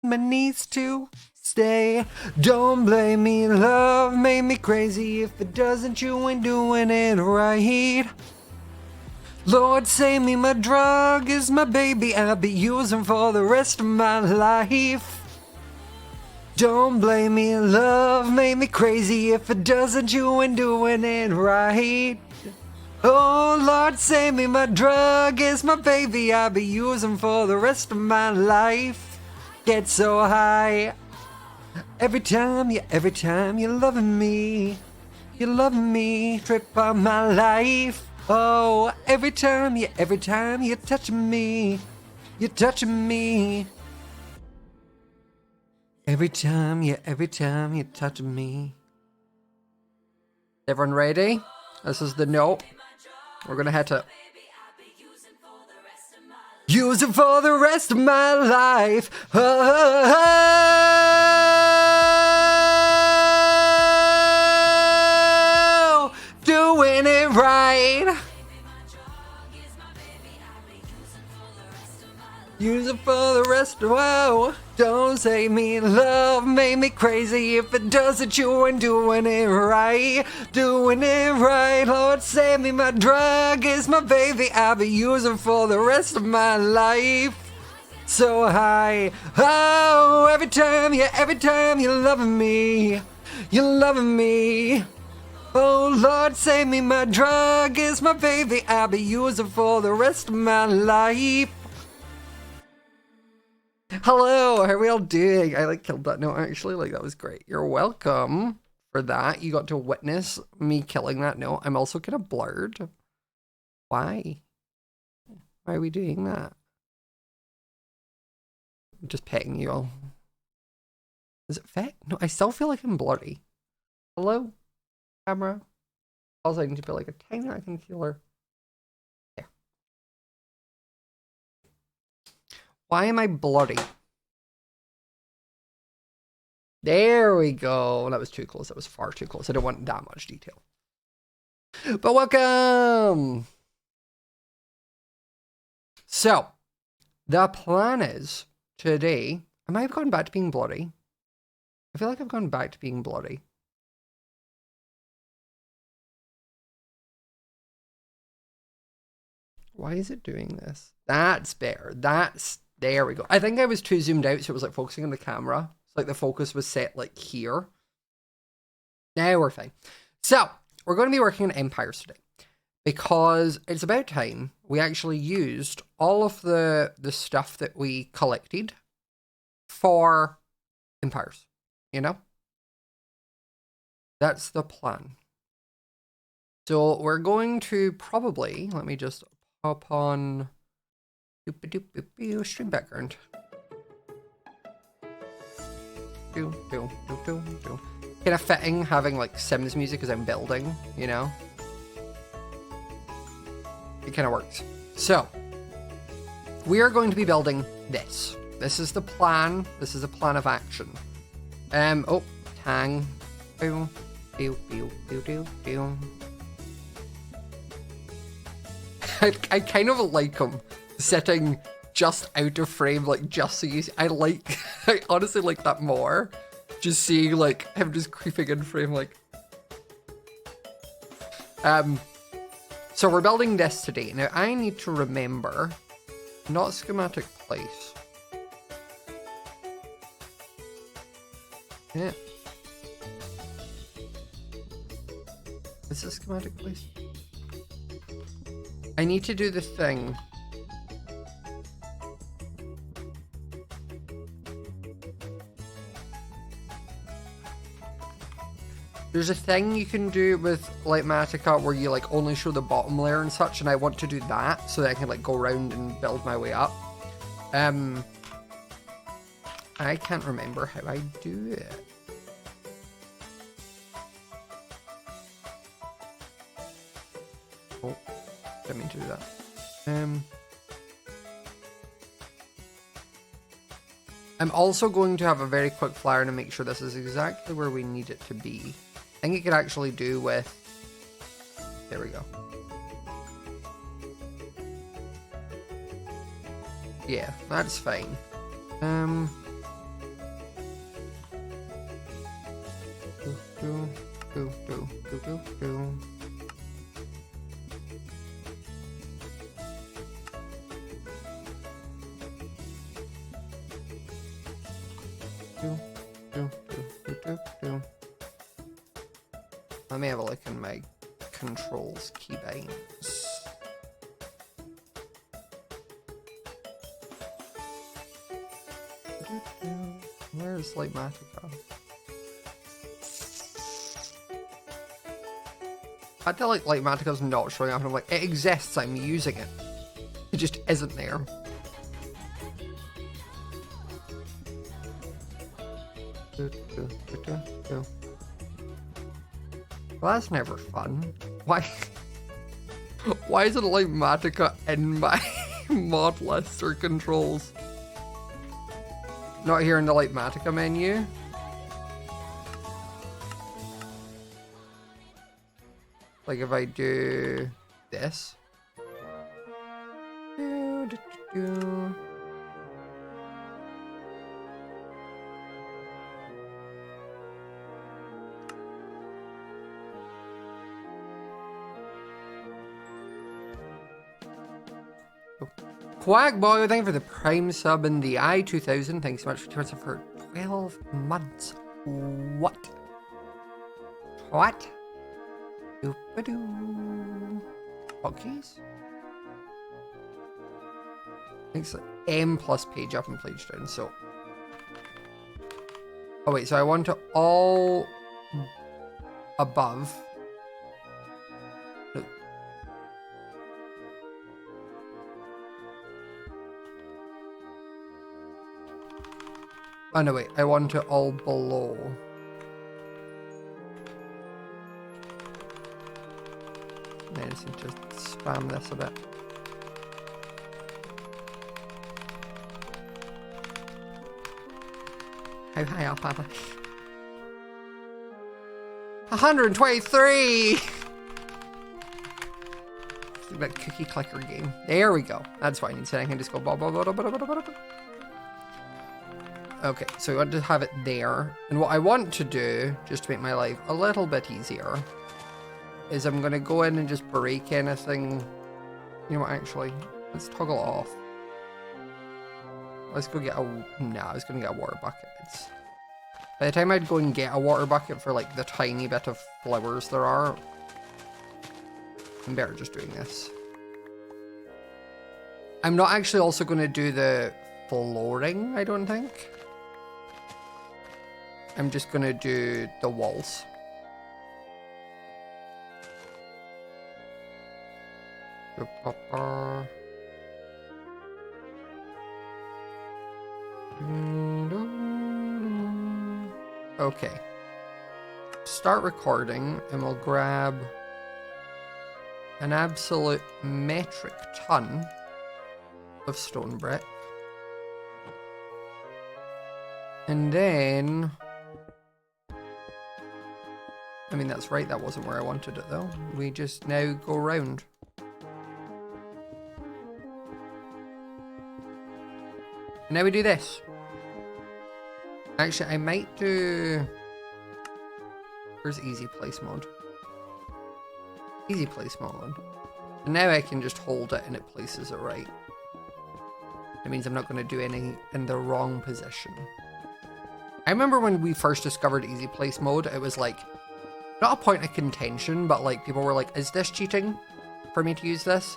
my needs to stay. Don't blame me, love made me crazy. If it doesn't, you ain't doing it right. Lord save me, my drug is my baby. I'll be using for the rest of my life. Don't blame me, love made me crazy. If it doesn't, you ain't doing it right. Oh Lord save me, my drug is my baby. I'll be using for the rest of my life. Get so high. Every time you're loving me. You're loving me, trip on my life. Oh, every time you're touching me. You're touching me. Every time you're touching me. Everyone ready? This is the note. We're gonna hit it. Use it for the rest of my life. Oh, doing it right. Use it for the rest of wow. Don't save me, love made me crazy. If it doesn't, you ain't doing it right. Doing it right, Lord save me, my drug is my baby. I'll be using for the rest of my life. So high, oh, every time you're loving me. You're loving me. Oh Lord save me, my drug is my baby. I'll be using for the rest of my life. Hello, how are we all doing? I killed that note actually, that was great. You're welcome for that. You got to witness me killing that note. I'm also kind of blurred. Why? Why are we doing that? I'm just petting you all. Is it fit? No, I still feel like I'm blurry. Hello, camera? Also, I need to be like a tiny concealer. There. Why am I bloody? There we go. That was too close. That was far too close. I don't want that much detail. But welcome! So, the plan is today... I might have gone back to being bloody. I feel like I've gone back to being bloody. Why is it doing this? That's better. There we go. I think I was too zoomed out, so it was focusing on the camera. So the focus was set here. Now we're fine. So we're going to be working on empires today because it's about time we actually used all of the stuff that we collected for empires, you know? That's the plan. So we're going to probably, let me just pop on stream background. Kind of fitting having Sims music as I'm building, you know? It kind of works. So, we are going to be building this. This is the plan. This is a plan of action. Oh, tang. I kind of like him sitting just out of frame, just so you see. I honestly like that more. Just seeing him just creeping in frame So we're building this today. Now I need to remember, not schematic place. Yeah. Is this schematic place? I need to do the thing. There's a thing you can do with Matica where you only show the bottom layer and such, and I want to do that so that I can go around and build my way up. I can't remember how I do it. Oh, didn't mean to do that. I'm also going to have a very quick flyer to make sure this is exactly where we need it to be. I think it could actually do with... There we go. Yeah, that's fine. Let me have a look in my controls keybinds. Where's Lightmatica? I feel like Lightmatica's not showing up and I'm like, it exists, I'm using it. It just isn't there. Well, that's never fun. Why? Why isn't Lightmatica in my mod list or controls? Not here in the Lightmatica menu. Like if I do this. Quackboy, thank you for the Prime sub and the I-2000. Thanks so much for Twitter for 12 months. What? What? Doop-a-doo. Hotkeys? Thanks. M plus page up and page down, so. Oh wait, so I want to all above. No. Oh no, wait, I want it all below. I just need to spam this a bit. How high up am I? 123! That cookie clicker game. There we go. That's why I need to. I can just go blah, blah, blah, blah, blah, blah, blah. Okay, so I want to have it there. And what I want to do, just to make my life a little bit easier, is I'm going to go in and just break anything. You know what, actually, let's toggle it off. Let's go get a... Nah, I was going to get a water bucket. By the time I'd go and get a water bucket for, like, the tiny bit of flowers there are, I'm better just doing this. I'm not actually also going to do the flooring, I don't think. I'm just going to do the walls. Okay. Start recording and we'll grab an absolute metric ton of stone brick. And then... I mean, that's right, that wasn't where I wanted it though. We just now go round. And now we do this. Actually, I might do... Where's easy place mode? Easy place mode. And now I can just hold it and it places it right. It means I'm not going to do any in the wrong position. I remember when we first discovered easy place mode, it was like, not a point of contention, but like people were like, is this cheating for me to use this?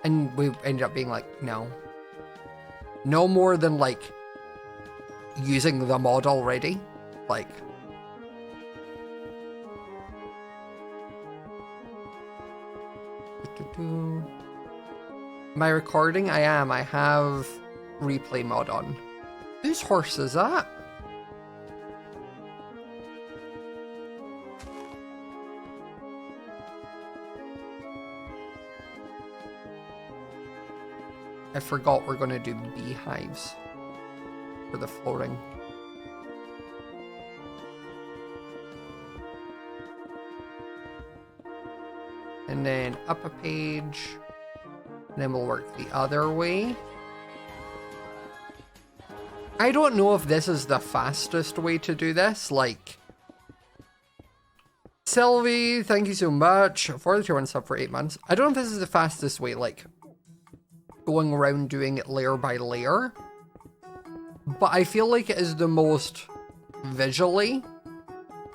And we ended up being like, no. No more than like using the mod already. Like, am I recording? I am. I have replay mod on. Whose horse is that? I forgot we're going to do beehives for the flooring. And then up a page. And then we'll work the other way. I don't know if this is the fastest way to do this. Like, Sylvie, thank you so much for the 2-1 sub for 8 months. I don't know if this is the fastest way, like, going around doing it layer by layer. but I feel like it is the most visually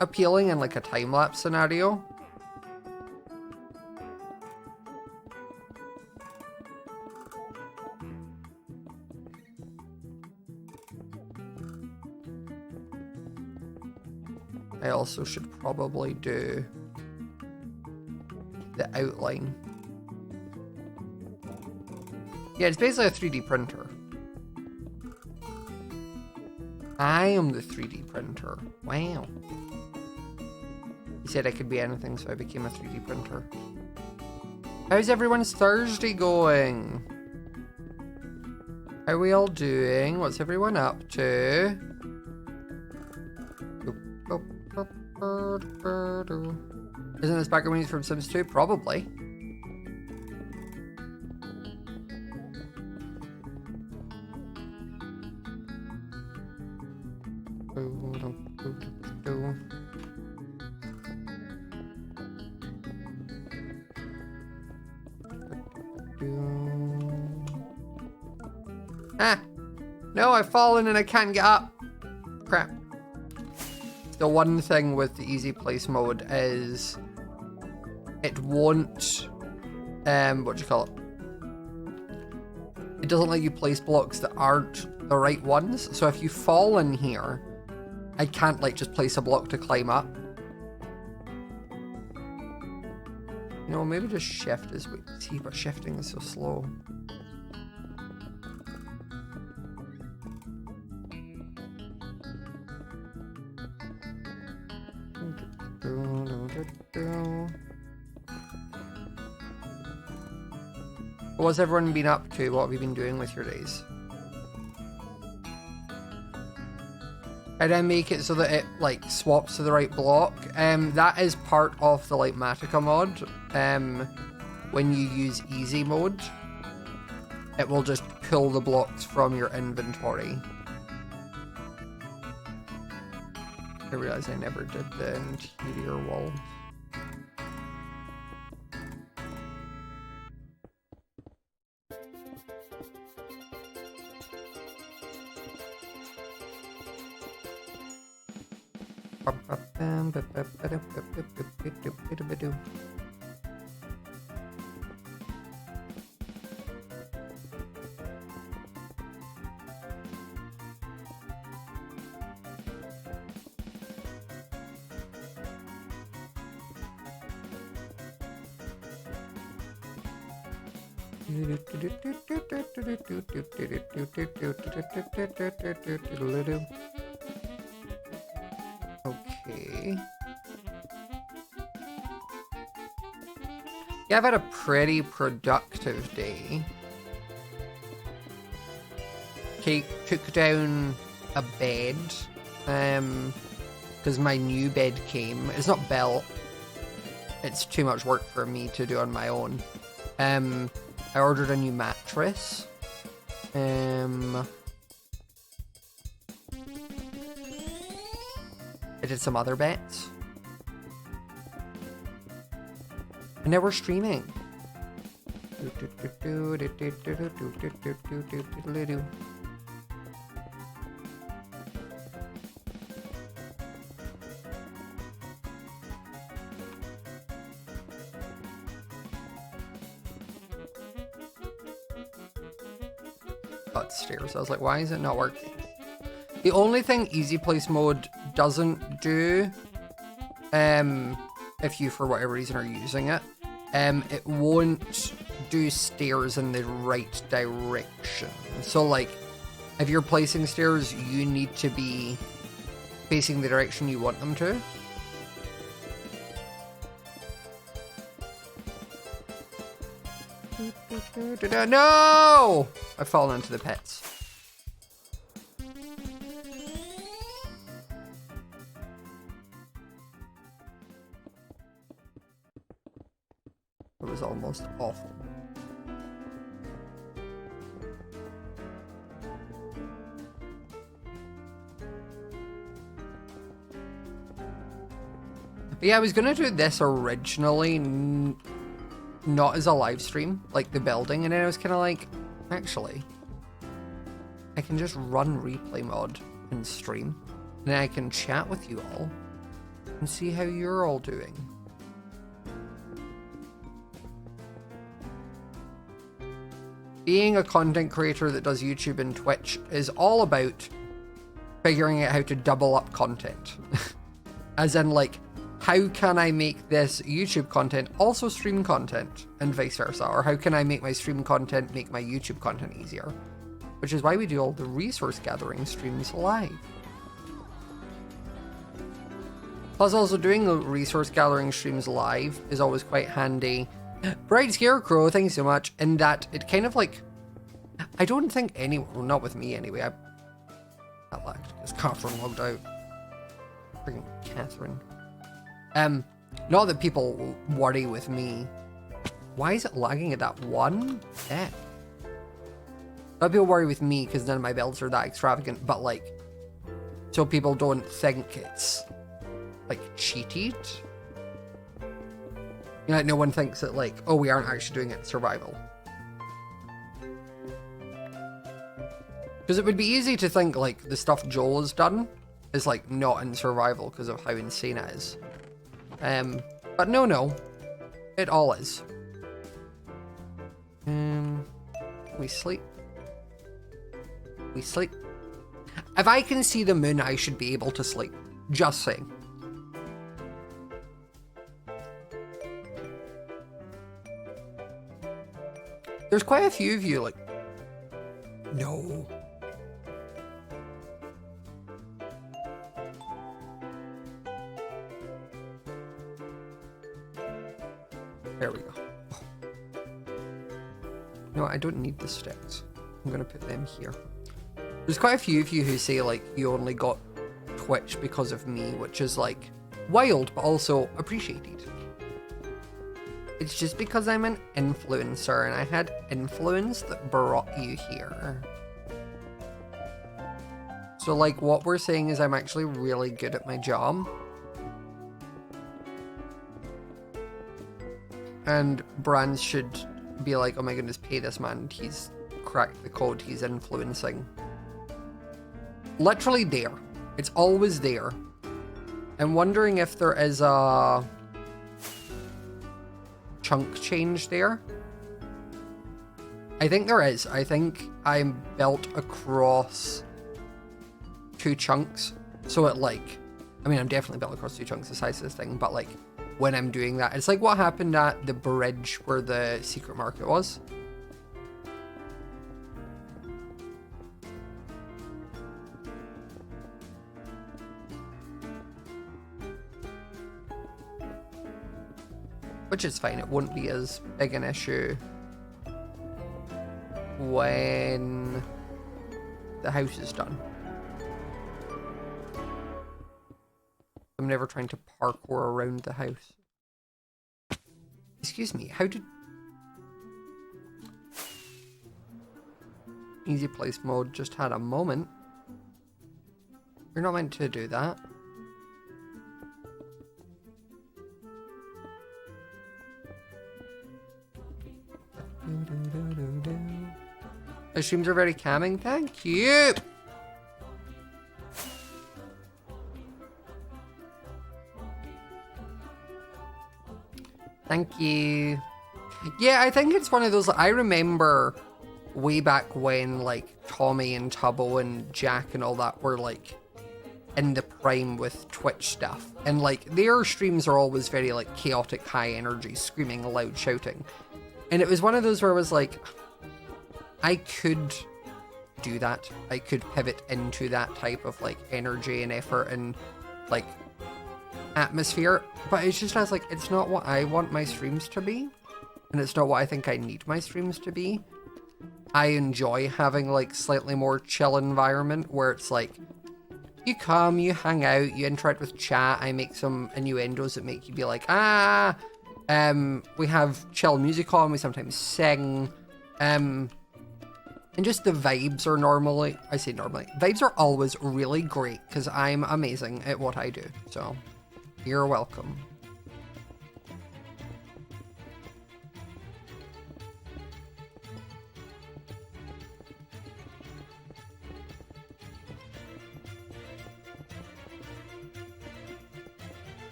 appealing in like a time-lapse scenario. I also should probably do the outline. Yeah, it's basically a 3D printer. I am the 3D printer. Wow. He said I could be anything, so I became a 3D printer. How's everyone's Thursday going? How are we all doing? What's everyone up to? Isn't this background music from Sims 2? Probably. Ah! No, I've fallen and I can't get up. Crap. The one thing with the easy place mode is it won't, what do you call it? It doesn't let you place blocks that aren't the right ones. So if you fall in here, I can't like just place a block to climb up. You know, maybe just shift is, see, but shifting is so slow. What's everyone been up to? What have you been doing with your days? How do I make it so that it like swaps to the right block? That is part of the like Matica mod. When you use easy mode, it will just pull the blocks from your inventory. I realize I never did the interior wall. Okay. Yeah, I've had a pretty productive day. Okay, took down a bed, because my new bed came. It's not built. It's too much work for me to do on my own. I ordered a new mattress. I did some other bets. And now we're streaming. Got stairs. I was like, why is it not working? The only thing easy place mode doesn't do, if you for whatever reason are using it, it won't do stairs in the right direction. So like, if you're placing stairs, you need to be facing the direction you want them to. No! I've fallen into the pits. It was almost awful. But yeah, I was gonna do this originally, not as a live stream, like the building, and then I was kind of like, actually, I can just run replay mod and stream. And then I can chat with you all and see how you're all doing. Being a content creator that does YouTube and Twitch is all about figuring out how to double up content. As in, like, how can I make this YouTube content also stream content and vice versa? Or how can I make my stream content make my YouTube content easier? Which is why we do all the resource gathering streams live. Plus, also doing the resource gathering streams live is always quite handy. Bright Scarecrow, thank you so much. In that it kind of like, I don't think anyone, well, not with me anyway. That lagged because Catherine logged out. Freaking Catherine. Not that people worry with me. Why is it lagging at that one? Yeah. Not people worry with me because none of my builds are that extravagant, but like, so people don't think it's like cheated. You know, like no one thinks that like, oh, we aren't actually doing it in survival. Because it would be easy to think like the stuff Joel has done is like not in survival because of how insane it is. But no, it all is. We sleep. We sleep. If I can see the moon, I should be able to sleep. Just saying. There's quite a few of you like, no. There we go. Oh. No, I don't need the sticks. I'm gonna put them here. There's quite a few of you who say like you only got Twitch because of me, which is like wild, but also appreciated. It's just because I'm an influencer and I had influence that brought you here. So like what we're saying is I'm actually really good at my job. And brands should be like, oh my goodness, pay this man. He's cracked the code. He's influencing. Literally there. It's always there. I'm wondering if there is a chunk change there. I think there is. I think I'm built across 2 chunks. So it like, I mean, I'm definitely built across 2 chunks the size of this thing, but like when I'm doing that, it's like what happened at the bridge where the secret market was. Which is fine, it won't be as big an issue when the house is done. I'm never trying to parkour around the house. Excuse me, how did... Easy place mode just had a moment. You're not meant to do that. The streams are very calming. Thank you. Thank you. Yeah, I think it's one of those. I remember way back when like Tommy and Tubbo and Jack and all that were like in the prime with Twitch stuff, and like their streams are always very like chaotic, high energy, screaming, loud, shouting. And it was one of those where I was like, I could do that. I could pivot into that type of like energy and effort and like atmosphere. But it's just, I was like, it's not what I want my streams to be. And it's not what I think I need my streams to be. I enjoy having like slightly more chill environment where it's like, you come, you hang out, you interact with chat, I make some innuendos that make you be like, we have chill music on, we sometimes sing, and just the vibes are normally, I say normally, vibes are always really great because I'm amazing at what I do, so you're welcome.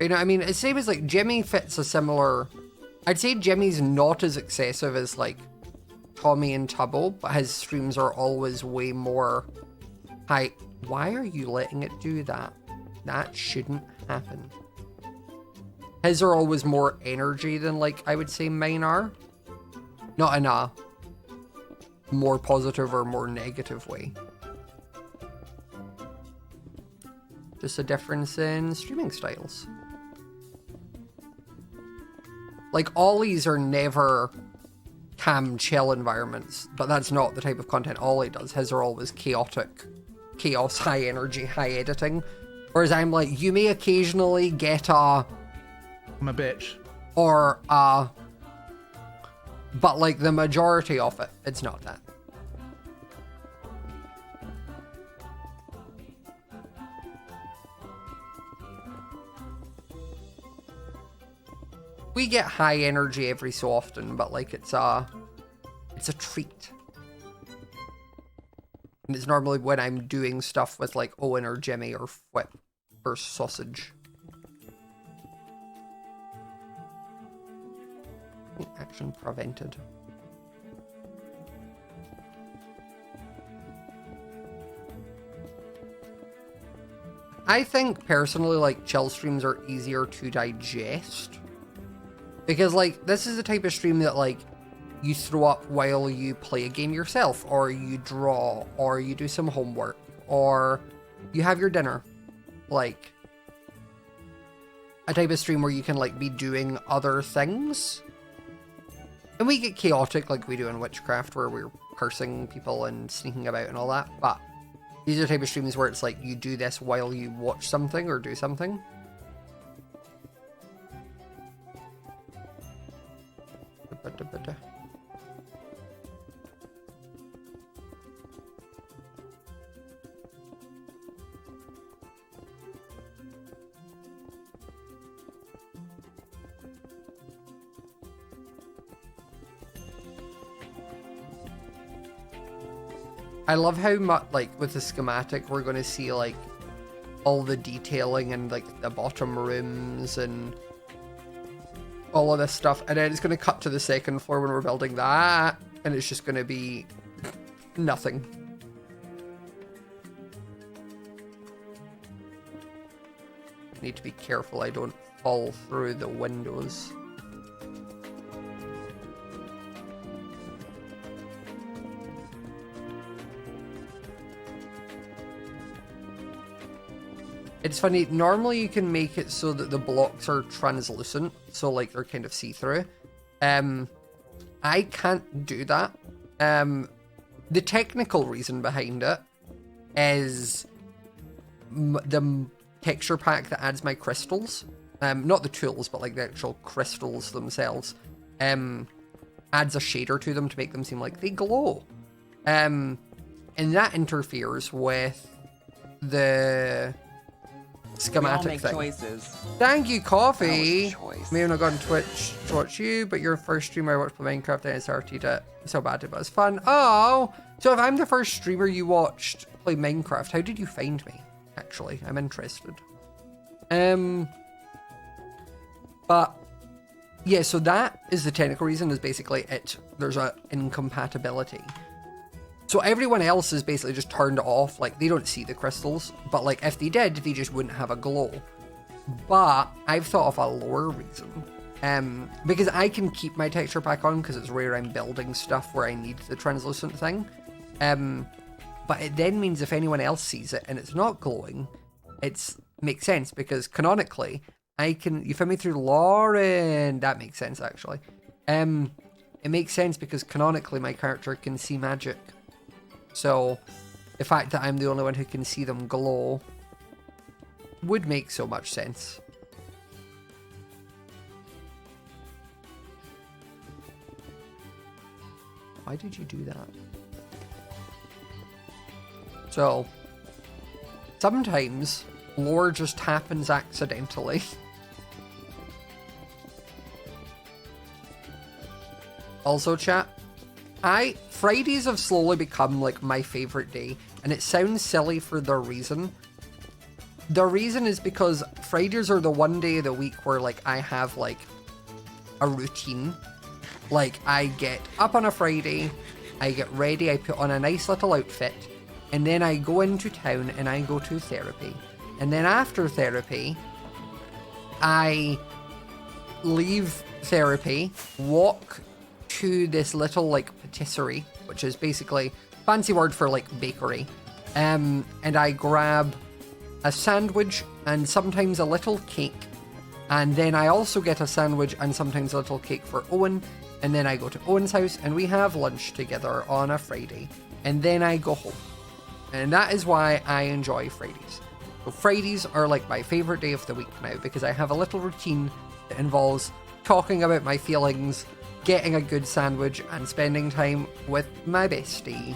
You know, I mean, it's same as like Jimmy fits a similar. I'd say Jimmy's not as excessive as like Tommy and Tubbo, but his streams are always way more high. Why are you letting it do that? That shouldn't happen. His are always more energy than like I would say mine are. Not in a more positive or more negative way. Just a difference in streaming styles. Like Ollie's are never calm, chill environments, but that's not the type of content Ollie does. His are always chaotic, chaos, high energy, high editing. Whereas I'm like, you may occasionally get a... I'm a bitch. Or a... But like the majority of it, it's not that. We get high energy every so often, but like it's a treat. And it's normally when I'm doing stuff with like Owen or Jimmy or Whip or Sausage. Action prevented. I think personally like chill streams are easier to digest. Because, like, this is the type of stream that, like, you throw up while you play a game yourself, or you draw, or you do some homework, or you have your dinner. Like, a type of stream where you can, like, be doing other things. And we get chaotic like we do in Witchcraft, where we're cursing people and sneaking about and all that, but these are the type of streams where it's like, you do this while you watch something or do something. I love how much, like, with the schematic, we're going to see, like, all the detailing and, like, the bottom rooms and all of this stuff. And then it's going to cut to the second floor when we're building that. And it's just going to be nothing. Need to be careful I don't fall through the windows. It's funny, normally you can make it so that the blocks are translucent, so like they're kind of see-through. I can't do that. The technical reason behind it is the texture pack that adds my crystals, not the tools, but like the actual crystals themselves, adds a shader to them to make them seem like they glow. And that interferes with the schematic thing. Choices. Thank you, Coffee. May have not gone to Twitch to watch you, but you're the first streamer I watched play Minecraft and I started it. So bad it was fun. Oh, so if I'm the first streamer you watched play Minecraft, how did you find me? Actually, I'm interested. But yeah, so that is the technical reason, is basically there's a incompatibility. So everyone else is basically just turned it off, like they don't see the crystals, but like if they did, they just wouldn't have a glow. But I've thought of a lower reason, because I can keep my texture pack on because it's where I'm building stuff where I need the translucent thing. But it then means if anyone else sees it and it's not glowing, makes sense because canonically you found me through Lauren. That makes sense actually. It makes sense because canonically my character can see magic. So the fact that I'm the only one who can see them glow would make so much sense. Why did you do that? So sometimes lore just happens accidentally. Also, chat, Fridays have slowly become like my favorite day, and it sounds silly for the reason The reason is because Fridays are the one day of the week where, like, I have, like, a routine. Like, I get up on a Friday, I get ready, I put on a nice little outfit, and then I go into town and I go to therapy. And then after therapy, I leave therapy, walk to this little, like, patisserie, which is basically fancy word for, like, bakery. And I grab a sandwich and sometimes a little cake. And then I also get a sandwich and sometimes a little cake for Owen. And then I go to Owen's house and we have lunch together on a Friday. And then I go home. And that is why I enjoy Fridays. So Fridays are like my favorite day of the week now because I have a little routine that involves talking about my feelings, getting a good sandwich, and spending time with my bestie.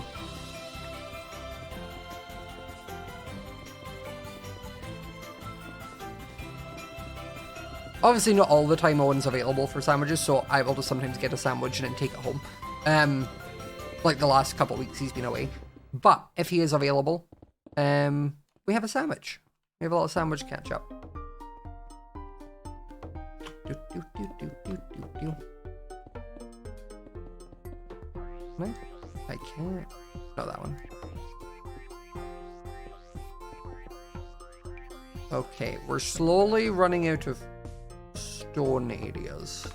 Obviously, not all the time Owen's available for sandwiches, so I will just sometimes get a sandwich and then take it home. Like the last couple of weeks he's been away. But if he is available, we have a sandwich. We have a little sandwich catch up. No, I can't. Not that one. Okay, we're slowly running out of stone areas.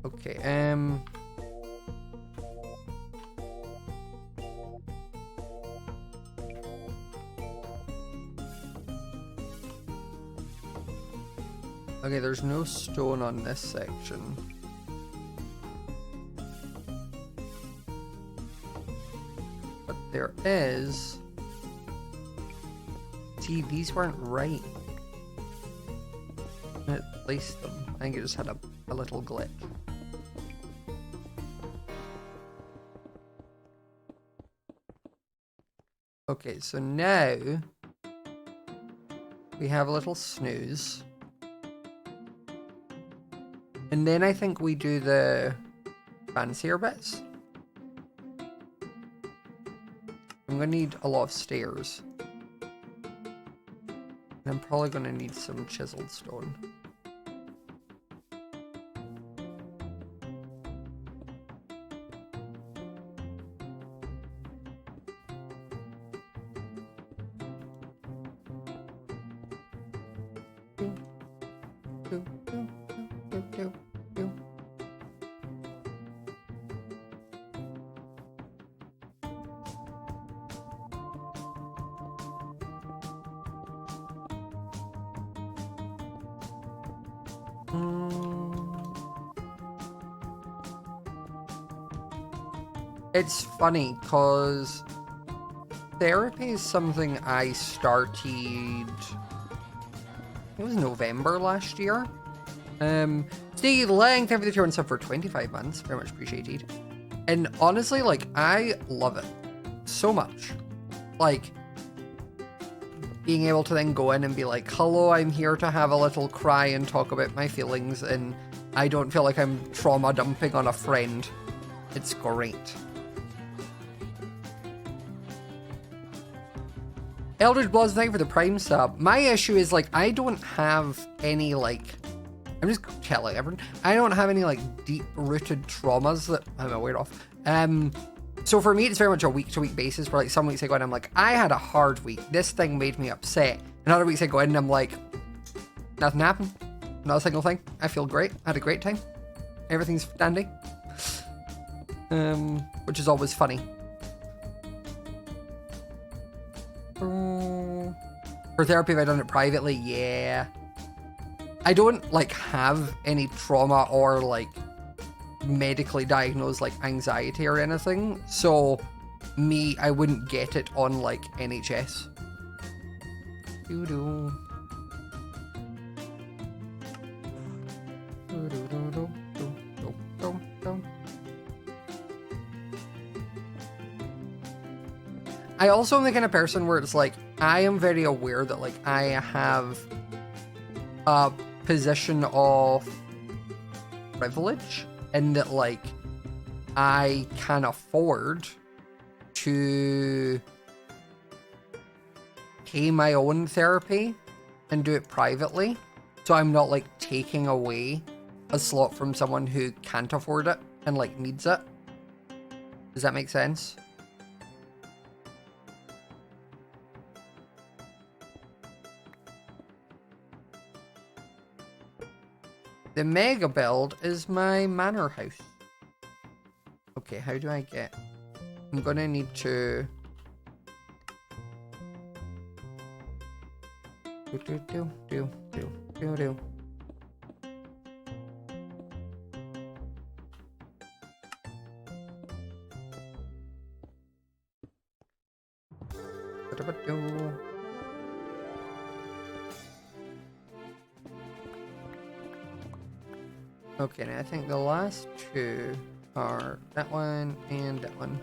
Okay, okay, there's no stone on this section. But there is... See, these weren't right. I placed them. I think it just had a little glitch. Okay, so now we have a little snooze. And then I think we do the fancier bits. I'm going to need a lot of stairs. And I'm probably going to need some chiseled stone. It's funny, because therapy is something I started, it was November last year. Stay length, everything and stuff for 25 months, very much appreciated. And honestly, like, I love it so much. Like, being able to then go in and be like, hello, I'm here to have a little cry and talk about my feelings, and I don't feel like I'm trauma dumping on a friend. It's great. Eldridge Bloods, thank you for the Prime sub. My issue is, like, I don't have any, like... I'm just telling everyone. I don't have any, like, deep-rooted traumas that... I'm aware of. So for me, it's very much a week-to-week basis where, like, some weeks I go in and I'm like, I had a hard week. This thing made me upset. And other weeks I go in and I'm like, nothing happened. Not a single thing. I feel great. I had a great time. Everything's dandy. Which is always funny. For therapy, have I done it privately? Yeah. I don't, like, have any trauma or, like, medically diagnosed, like, anxiety or anything. So, I wouldn't get it on, like, NHS. Doo-doo. I also am the kind of person where it's like, I am very aware that, like, I have a position of privilege in that, like, I can afford to pay my own therapy and do it privately. So I'm not, like, taking away a slot from someone who can't afford it and, like, needs it. Does that make sense? The mega build is my manor house. Okay, how do I get... I'm gonna need to... Do. Okay, now I think the last two are that one and that one.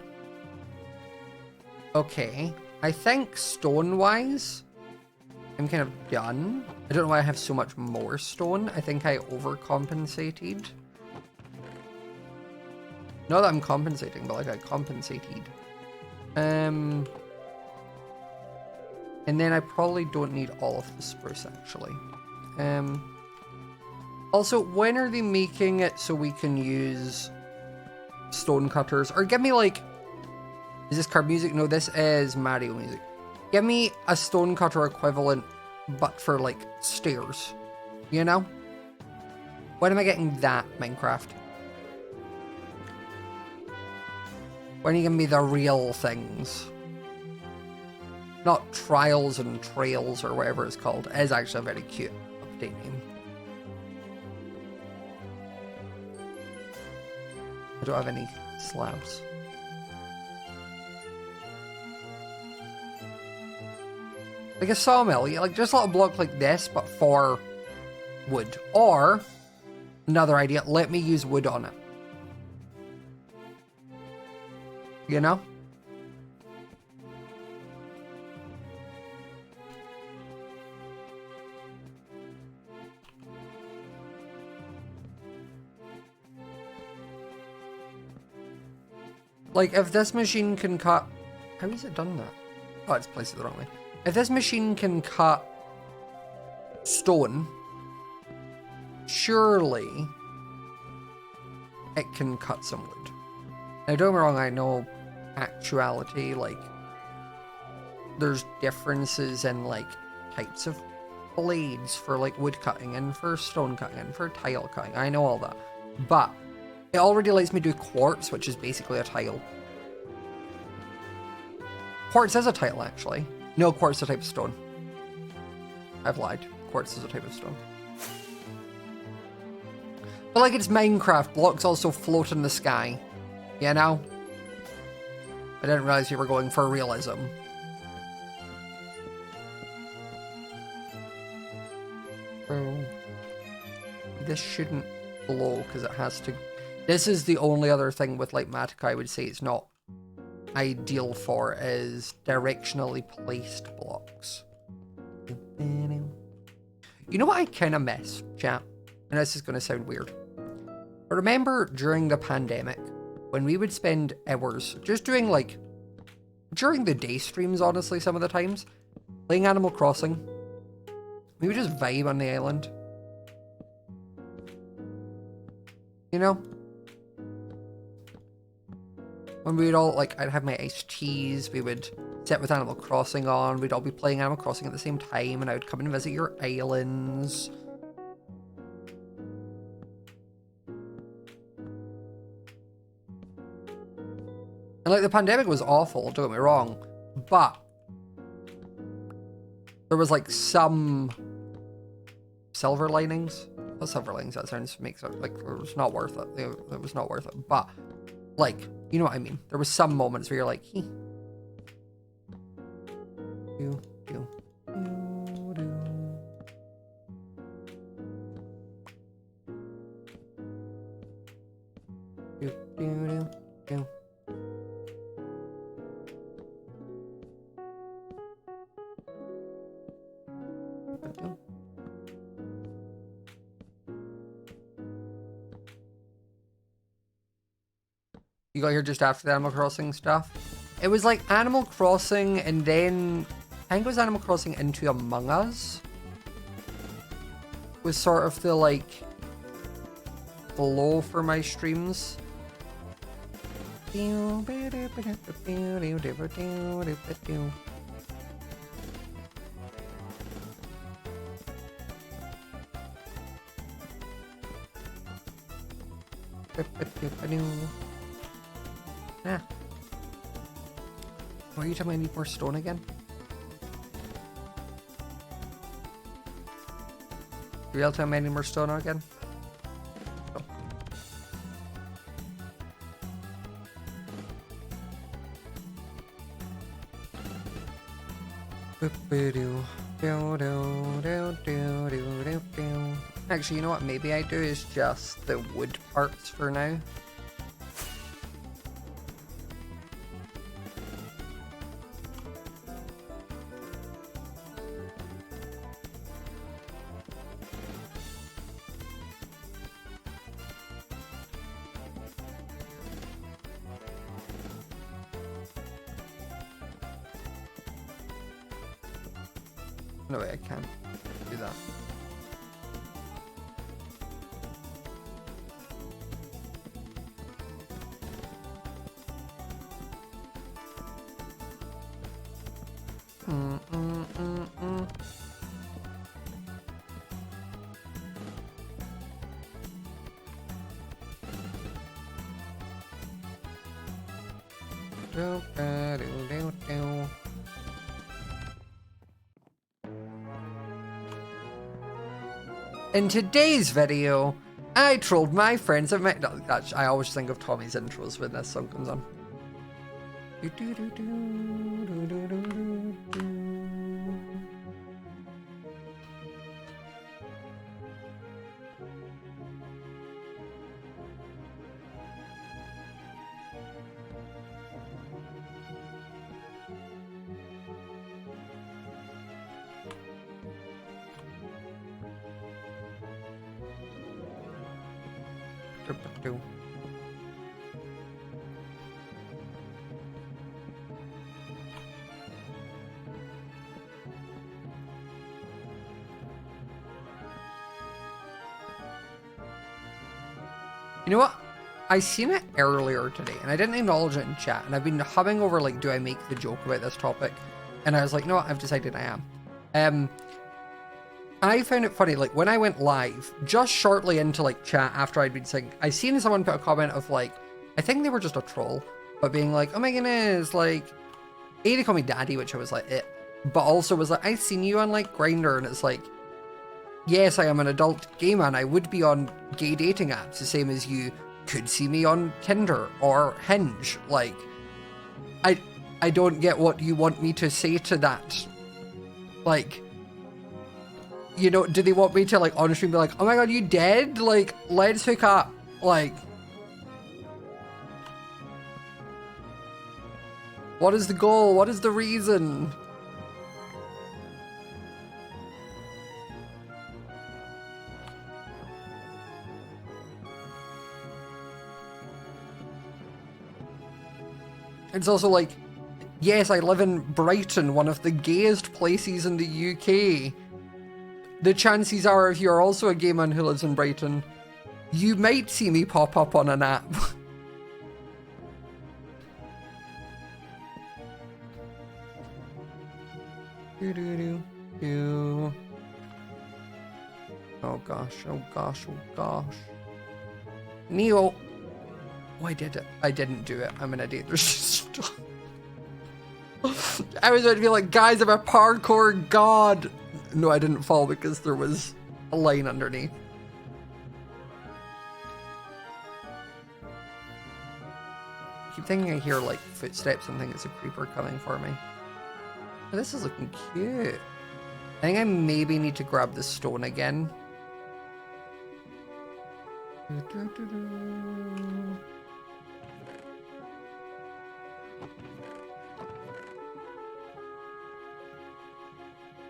Okay, I think stone-wise, I'm kind of done. I don't know why I have so much more stone. I think I overcompensated. Not that I'm compensating, but like I compensated. And then I probably don't need all of the spruce, actually. Also, when are they making it so we can use stone cutters? Or give me, like... Is this card music? No, this is Mario music. Give me a stone cutter equivalent, but for, like, stairs. You know? When am I getting that, Minecraft? When are you giving me the real things? Not trials and trails or whatever it's called. It is actually a very cute update name. I don't have any slabs. Like a sawmill, like just a little block like this, but for wood. Or, another idea, let me use wood on it. You know? Like, if this machine can cut... How has it done that? Oh, it's placed it the wrong way. If this machine can cut stone, surely it can cut some wood. Now, don't get me wrong, I know actuality, like, there's differences in, like, types of blades for, like, wood cutting and for stone cutting and for tile cutting. I know all that. But it already lets me do quartz, which is basically a tile. Quartz is a tile, actually. No, quartz is a type of stone. I've lied. Quartz is a type of stone. But like it's Minecraft, blocks also float in the sky. You know? I didn't realize you were going for realism. Oh. This shouldn't blow because it has to... This is the only other thing with like Matica I would say it's not ideal for is directionally placed blocks. You know what I kind of miss, chat? And this is going to sound weird. But remember during the pandemic, when we would spend hours just doing like, during the day streams, honestly, some of the times, playing Animal Crossing. We would just vibe on the island. You know? When we'd all, like, I'd have my iced teas, we would sit with Animal Crossing on, we'd all be playing Animal Crossing at the same time, and I would come and visit your islands. And, like, the pandemic was awful, don't get me wrong, but there was, like, some silver linings. Not silver linings, that sounds, makes it, like, it was not worth it. It was not worth it, but, like, you know what I mean? There was some moments where you're like, hey. You got here just after the Animal Crossing stuff. It was like Animal Crossing, and then I think it was Animal Crossing into Among Us. Was sort of the like flow for my streams. Yeah. Why are you telling me I need more stone again? Real time I need more stone again? Oh. Actually, you know what maybe I do is just the wood parts for now. No way, I can't do that. In today's video, I trolled my friends at I always think of Tommy's intros when this song comes on. You know what? I seen it earlier today, and I didn't acknowledge it in chat, and I've been humming over, like, do I make the joke about this topic? And I was like, no, I've decided I am. I found it funny, like, when I went live, just shortly into, like, chat after I'd been saying, I seen someone put a comment of, like, I think they were just a troll, but being like, oh my goodness, like, they call me daddy, which I was like, but also was like, I seen you on, like, Grindr, and it's like, yes, I am an adult gay man. I would be on gay dating apps, the same as you could see me on Tinder or Hinge. Like, I don't get what you want me to say to that. Like, you know, do they want me to, like, on stream be like, oh my god, you dead? Like, let's hook up. Like, what is the goal? What is the reason? It's also like, yes, I live in Brighton, one of the gayest places in the UK. The chances are, if you're also a gay man who lives in Brighton, you might see me pop up on an app. Oh gosh, oh gosh, oh gosh. Neo. Oh, I did it. I didn't do it. I'm an idiot. There's just... I was going to be like, guys, I'm a parkour god. No, I didn't fall because there was a line underneath. I keep thinking I hear, like, footsteps and think it's a creeper coming for me. Oh, this is looking cute. I think I maybe need to grab the stone again.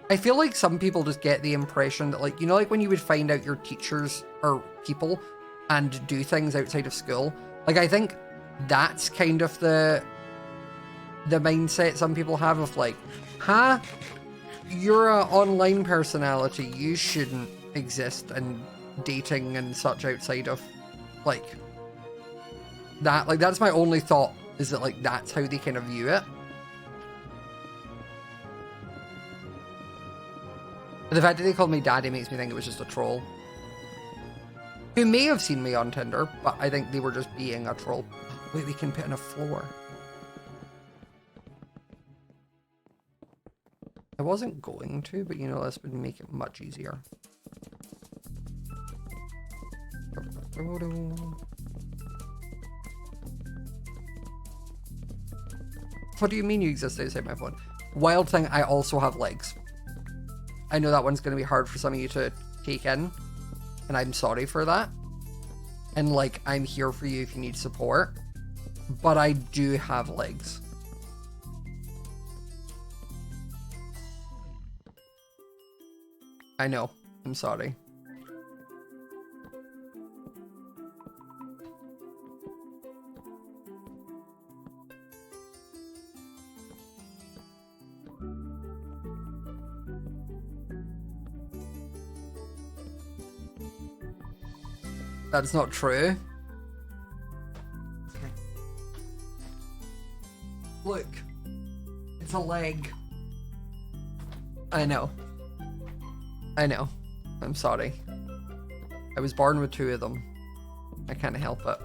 I feel like some people just get the impression that, like, you know, like when you would find out your teachers or people and do things outside of school. Like, I think that's kind of the mindset some people have of like, huh? You're an online personality. You shouldn't exist and dating and such outside of like that. Like, that's my only thought, is that like that's how they kind of view it. But the fact that they called me daddy makes me think it was just a troll. Who may have seen me on Tinder, but I think they were just being a troll. Wait, we can put in a floor. I wasn't going to, but you know, this would make it much easier. What do you mean you exist outside my phone? Wild thing, I also have legs. I know that one's going to be hard for some of you to take in, and I'm sorry for that. And like, I'm here for you if you need support, but I do have legs. I know, I'm sorry. That's not true. Look, it's a leg. I know. I know. I'm sorry. I was born with two of them. I can't help it.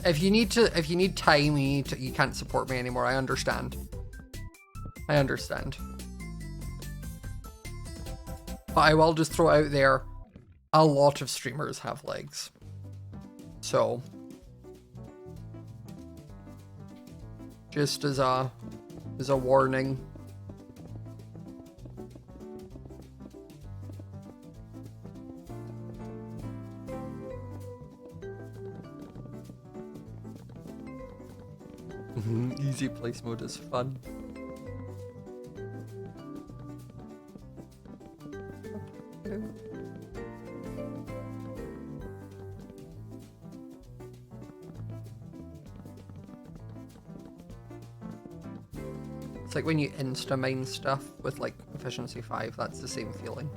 If you need time, you can't support me anymore. I understand. I understand. But I will just throw out there, a lot of streamers have legs. So, just as a warning. Easy place mode is fun. It's like when you insta-mine stuff with like efficiency 5, that's the same feeling.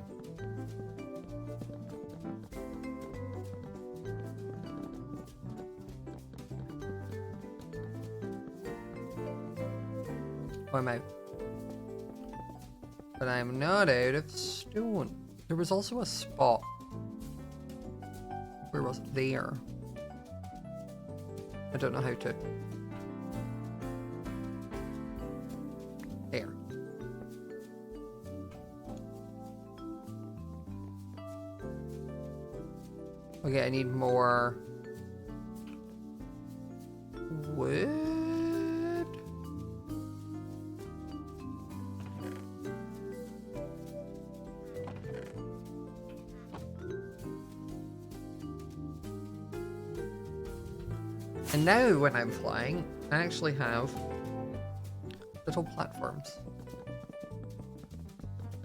Oh, I'm out. But I'm not out of stone. There was also a spot. Where was it? There. I don't know how to... There. Okay, I need more... wood? And now when I'm flying, I actually have little platforms.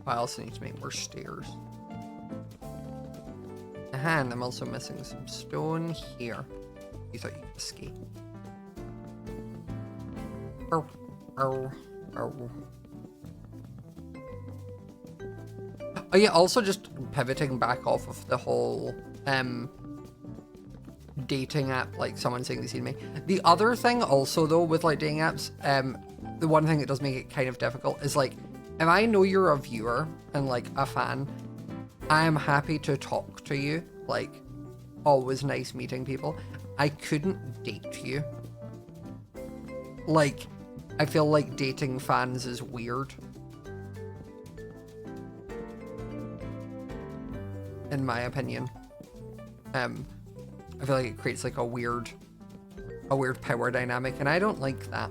I also need to make more stairs. And I'm also missing some stone here. You thought you could escape. Oh, oh, oh. Oh yeah, also just pivoting back off of the whole dating app, like someone saying they seen me. The other thing also though with like dating apps, the one thing that does make it kind of difficult is like, if I know you're a viewer and like a fan, I am happy to talk to you. Like, always nice meeting people. I couldn't date you. Like, I feel like dating fans is weird. In my opinion. I feel like it creates like a weird power dynamic, and I don't like that.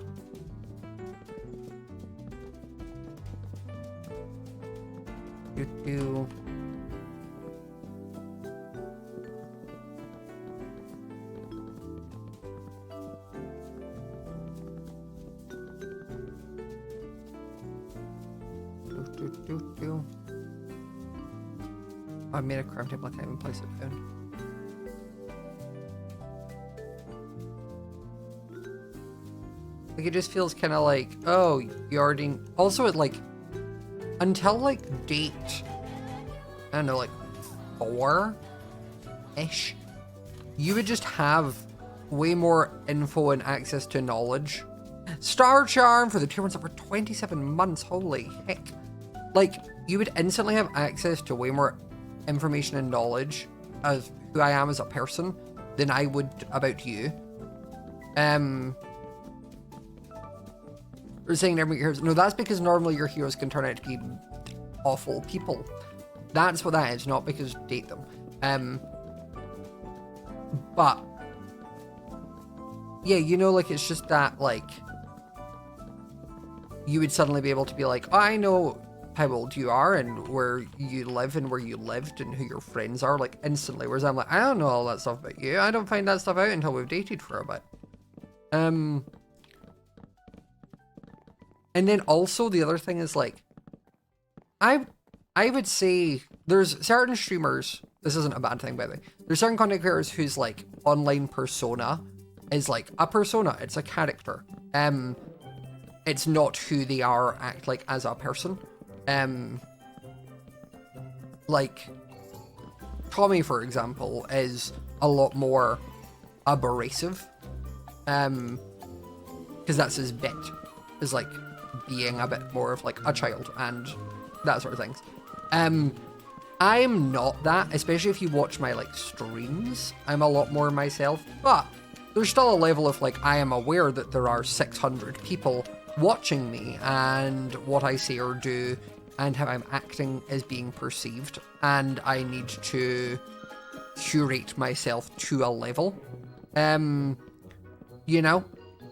Do. I made a crime table, I can't even place it down. Like, it just feels kind of like, oh, you already... Also, it, like, until, like, date, I don't know, like, 4-ish, you would just have way more info and access to knowledge. Star Charm for the tier 1 sub for 27 months, holy heck. Like, you would instantly have access to way more information and knowledge of who I am as a person than I would about you. We're saying never meet your heroes. No, that's because normally your heroes can turn out to be awful people. That's what that is, not because date them. But yeah, you know, like, it's just that, like, you would suddenly be able to be like, oh, I know how old you are and where you live and where you lived and who your friends are, like, instantly. Whereas I'm like, I don't know all that stuff about you. I don't find that stuff out until we've dated for a bit. And then also the other thing is, like, I would say there's certain streamers, this isn't a bad thing, by the way, there's certain content creators whose, like, online persona is, like, a persona, it's a character. It's not who they are act like as a person. Like, Tommy, for example, is a lot more abrasive, because that's his bit, is, like, being a bit more of, like, a child and that sort of things. I'm not that, especially if you watch my, like, streams. I'm a lot more myself, but there's still a level of, like, I am aware that there are 600 people watching me and what I say or do and how I'm acting is being perceived, and I need to curate myself to a level. You know?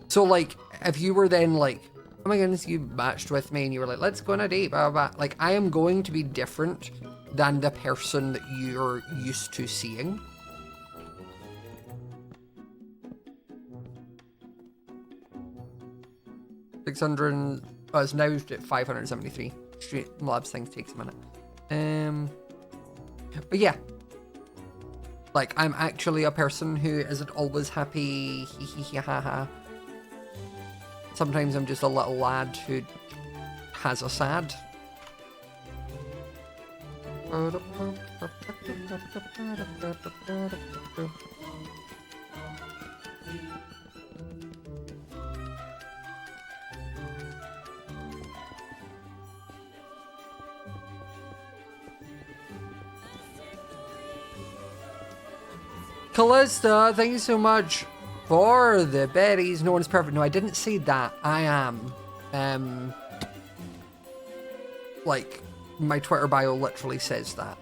So, like, if you were then like, oh my goodness, you matched with me and you were like, let's go on a date, blah, blah, blah. Like, I am going to be different than the person that you're used to seeing. It's now at 573. Street Labs things takes a minute. But yeah. Like, I'm actually a person who isn't always happy, hee hee hee ha ha. Sometimes I'm just a little lad who has a sad. Callista, thank you so much for the berries. No one's perfect. No, I didn't say that. I am. Like, my Twitter bio literally says that.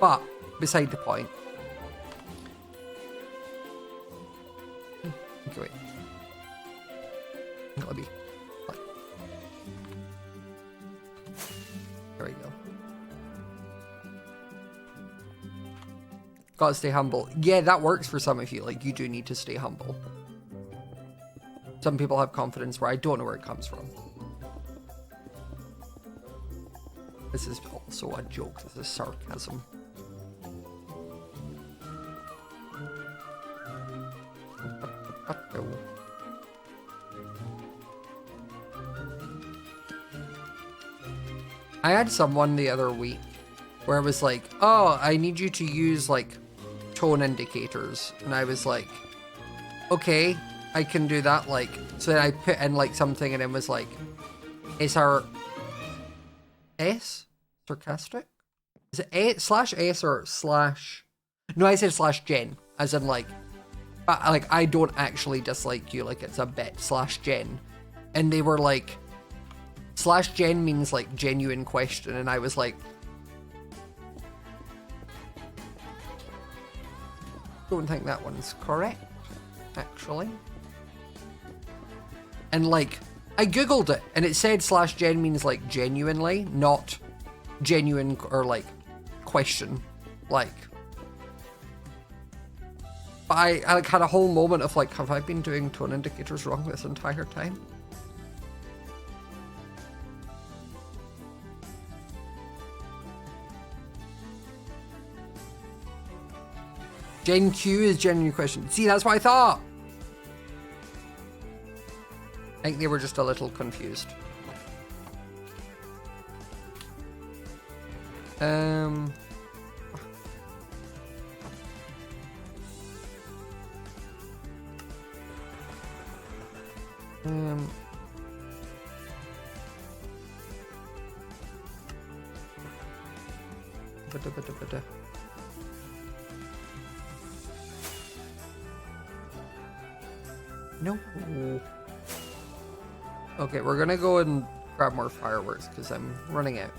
But, beside the point. Okay, wait. Gotta be. Like, there we go. Gotta stay humble. Yeah, that works for some of you. Like, you do need to stay humble. Some people have confidence where I don't know where it comes from. This is also a joke. This is sarcasm. I had someone the other week where it was like, oh, I need you to use, like, tone indicators. And I was like, okay, I can do that. Like, so then I put in, like, something and it was like, SRS? Sarcastic? Is it /S or /? No, I said /gen, as in, like, I don't actually dislike you, like, it's a bit /gen. And they were like, /gen means, like, genuine question. And I was like, don't think that one's correct, actually. And, like, I googled it and it said /gen means, like, genuinely, not genuine or, like, question. Like, but I like had a whole moment of like, have I been doing tone indicators wrong this entire time? Gen Q is genuine question. See, that's what I thought. I think they were just a little confused. Um, no. Okay, we're gonna go and grab more fireworks because I'm running out.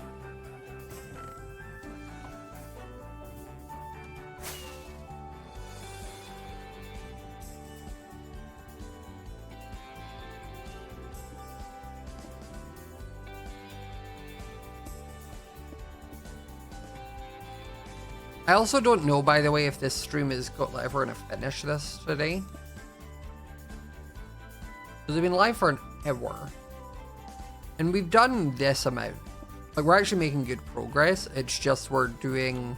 I also don't know, by the way, if this stream is ever going to finish this today. Because I've been live for an hour. And we've done this amount. Like, we're actually making good progress. It's just we're doing...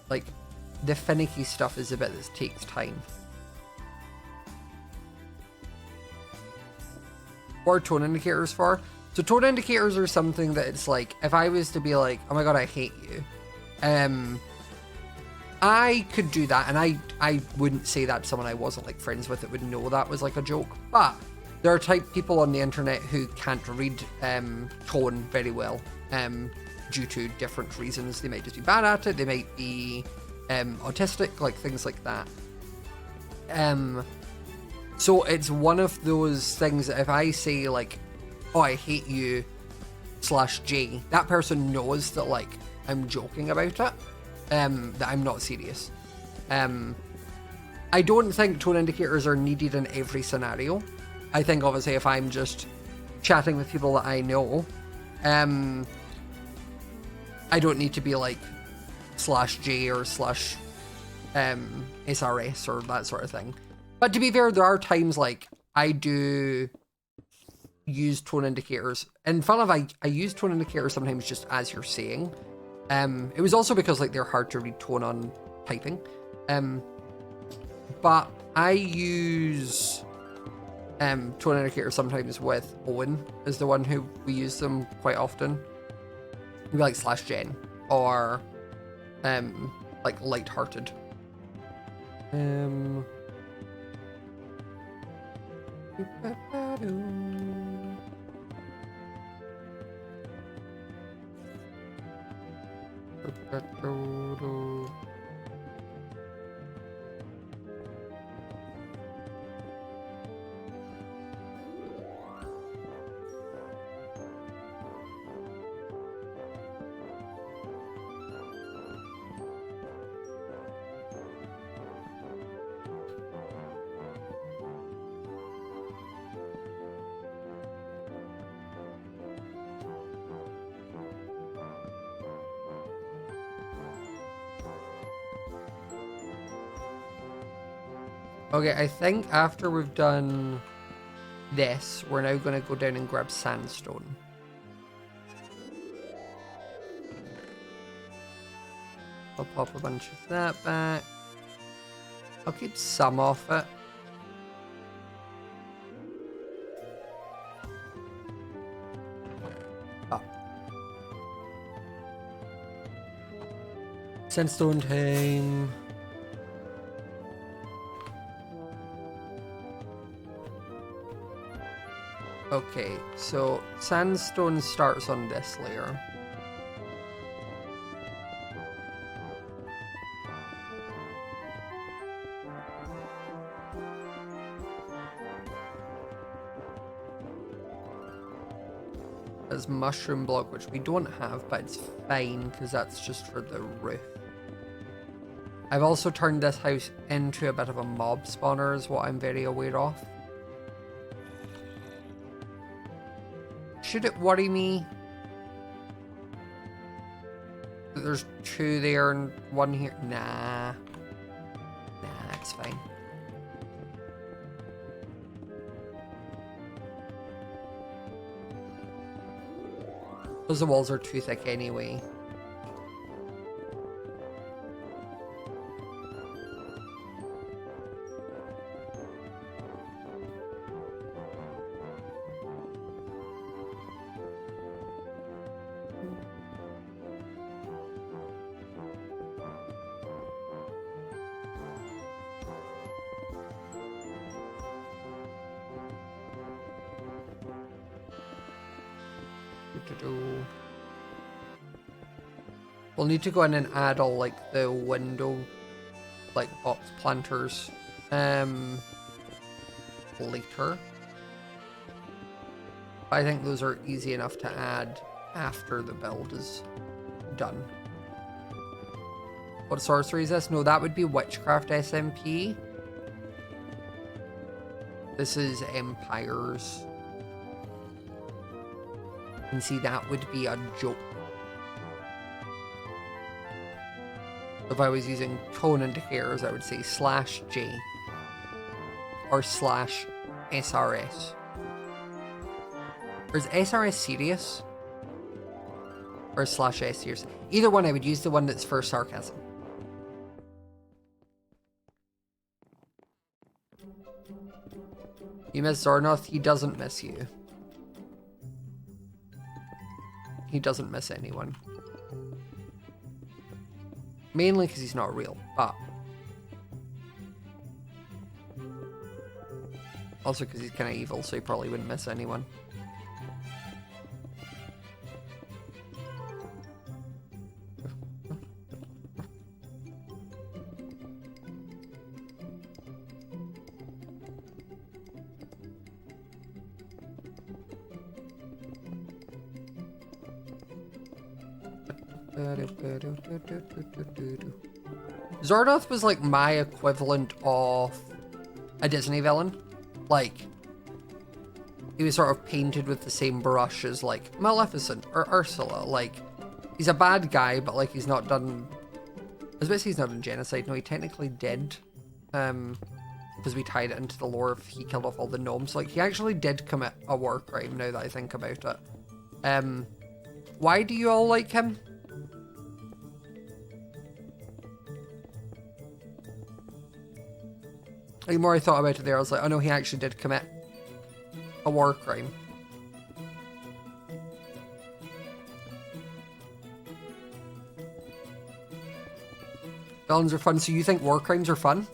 Like, the finicky stuff is a bit that takes time. What are tone indicators for? So tone indicators are something that it's like, if I was to be like, oh my god, I hate you. I could do that, and I wouldn't say that to someone I wasn't like friends with that would know that was like a joke. But there are people on the internet who can't read tone very well due to different reasons. They might just be bad at it. They might be autistic, like things like that. So it's one of those things that if I say like, oh, I hate you /J, that person knows that like I'm joking about it, that I'm not serious. I don't think tone indicators are needed in every scenario. I think obviously if I'm just chatting with people that I know, I don't need to be like /J or /SRS or that sort of thing. But to be fair, there are times like I do use tone indicators. And fun enough, I use tone indicators sometimes just as you're saying. It was also because like they're hard to read tone on typing. But I use tone indicators sometimes with Owen is the one who we use them quite often. Maybe like /Jen or like lighthearted. Okay, I think after we've done this, we're now going to go down and grab sandstone. I'll pop a bunch of that back. I'll keep some off it. Oh. Sandstone time. Okay, so sandstone starts on this layer. There's mushroom block, which we don't have, but it's fine because that's just for the roof. I've also turned this house into a bit of a mob spawner, is what I'm very aware of. Should it worry me that there's two there and one here? Nah. Nah, it's fine. Because the walls are too thick anyway. We'll need to go in and add all like the window like box planters later. I think those are easy enough to add after the build is done. What sorcery is this? No, that would be Witchcraft SMP. This is Empires. You can see that would be a joke. If I was using tone indicators, I would say /J or /SRS. Or is SRS serious? Or /S serious? Either one, I would use the one that's for sarcasm. You miss Zornoth, he doesn't miss you. He doesn't miss anyone. Mainly because he's not real, but also because he's kind of evil, so he probably wouldn't miss anyone. Zornoth was like my equivalent of a Disney villain. Like, he was sort of painted with the same brush as like Maleficent or Ursula. Like, he's a bad guy, but like he's not done... I was about to say he's not done genocide. No, he technically did. Because we tied it into the lore of he killed off all the gnomes. Like, he actually did commit a war crime now that I think about it. Why do you all like him? The more I thought about it there, I was like, oh no, he actually did commit a war crime. Villains are fun, so you think war crimes are fun?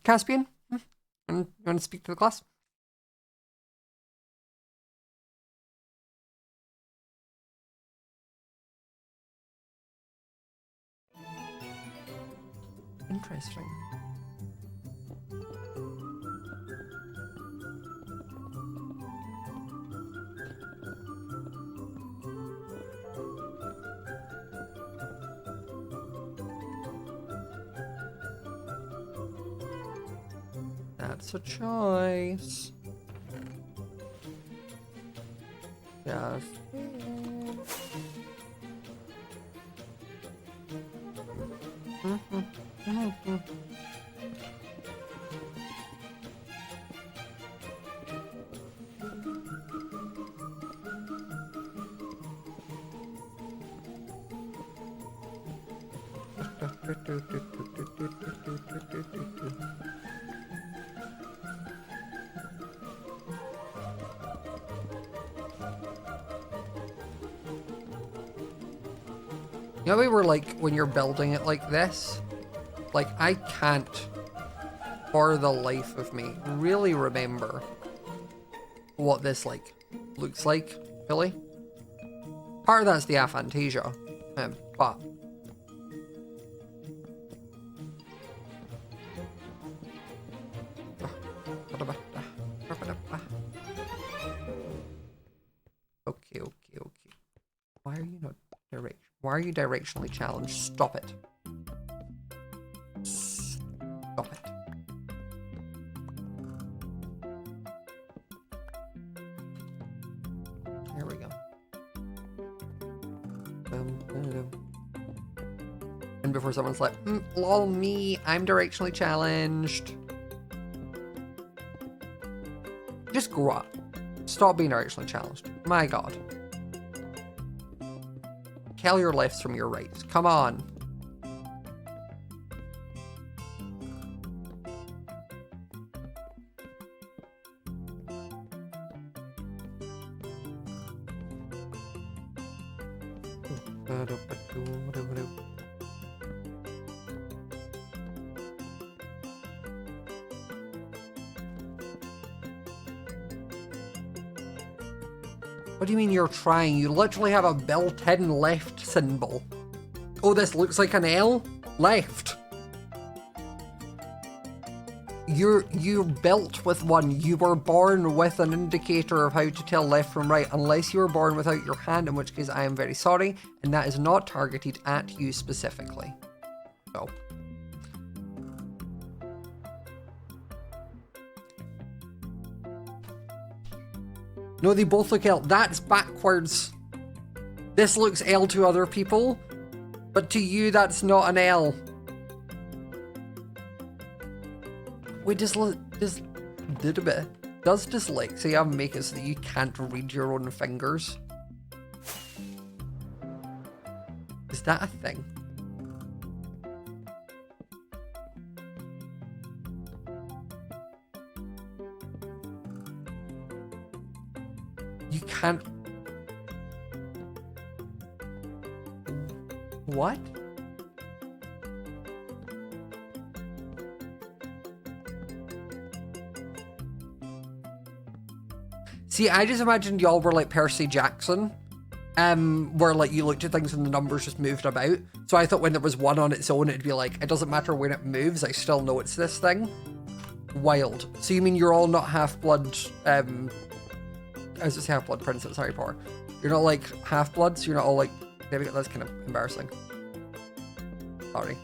Caspian? You want to speak to the class? Interesting. That's a choice. Yes. You know, we were like, when you're building it like this, like, I can't, for the life of me, really remember what this, like, looks like, really. Part of that's the aphantasia, but... Okay. Why are you not direct? Why are you directionally challenged? Stop it. Stop it. There we go. And before someone's like, lol me, I'm directionally challenged. Just grow up. Stop being directionally challenged. My god. Tell your lefts from your rights. Come on. What do you mean you're trying? You literally have a built-in left symbol. Oh, this looks like an L? Left. You're built with one. You were born with an indicator of how to tell left from right, unless you were born without your hand, in which case I am very sorry, and that is not targeted at you specifically. So. No, they both look L. That's backwards. This looks L to other people, but to you that's not an L. Wait, does dyslexia make it so that you can't read your own fingers? Is that a thing? You can't... What? See, I just imagined y'all were like Percy Jackson, where like you looked at things and the numbers just moved about. So I thought when there was one on its own, it'd be like, it doesn't matter when it moves, I still know it's this thing. Wild. So you mean you're all not half-blood, I was just half-blood princess Harry Potter. You're not like half-bloods, you're not all like, there we go, that's kind of embarrassing. Sorry.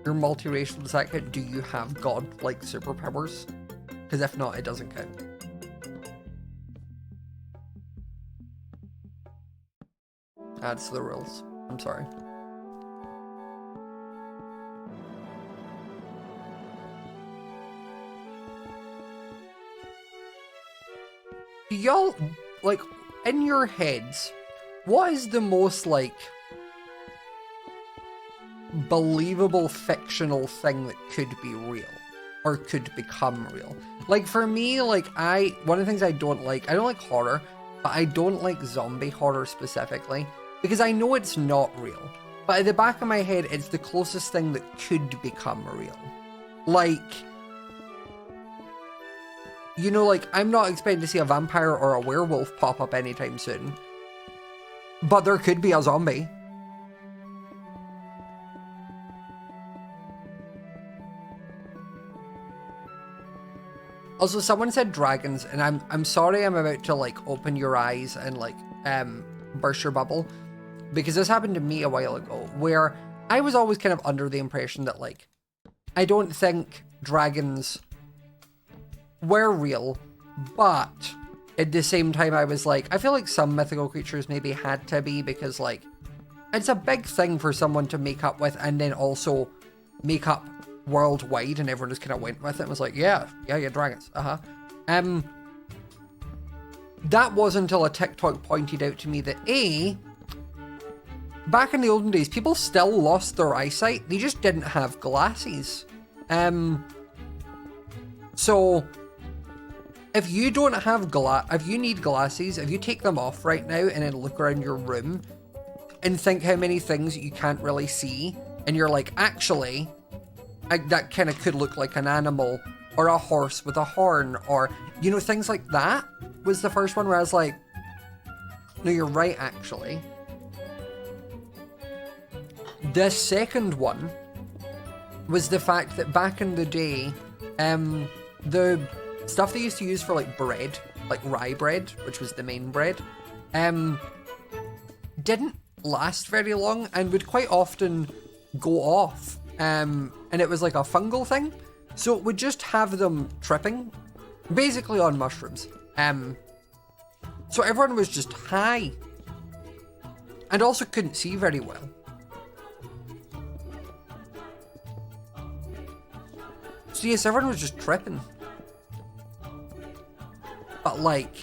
You're multiracial, does that count? Do you have god-like superpowers? Because if not, it doesn't count. Adds to the rules. I'm sorry. Do y'all, like, in your heads, what is the most, like, believable fictional thing that could be real or could become real? Like for me, like one of the things I don't like horror, but I don't like zombie horror specifically because I know it's not real, but at the back of my head it's the closest thing that could become real. Like, you know, like I'm not expecting to see a vampire or a werewolf pop up anytime soon, but there could be a zombie. Also, someone said dragons, and I'm sorry I'm about to, like, open your eyes and, like, burst your bubble, because this happened to me a while ago, where I was always kind of under the impression that, like, I don't think dragons were real, but at the same time I was like, I feel like some mythical creatures maybe had to be, because, like, it's a big thing for someone to make up with, and then also make up worldwide, and everyone just kind of went with it and was like, yeah, dragons, that wasn't until a TikTok pointed out to me that back in the olden days, people still lost their eyesight, they just didn't have glasses. So if you don't have if you need glasses, if you take them off right now and then look around your room and think how many things you can't really see, and you're like, actually, that kind of could look like an animal, or a horse with a horn, or, you know, things like that, was the first one where I was like, no, you're right, actually. The second one was the fact that back in the day, the stuff they used to use for, like, bread, like rye bread, which was the main bread, didn't last very long and would quite often go off. And it was like a fungal thing, so it would just have them tripping, basically on mushrooms. So everyone was just high, and also couldn't see very well. So yes, everyone was just tripping. But like,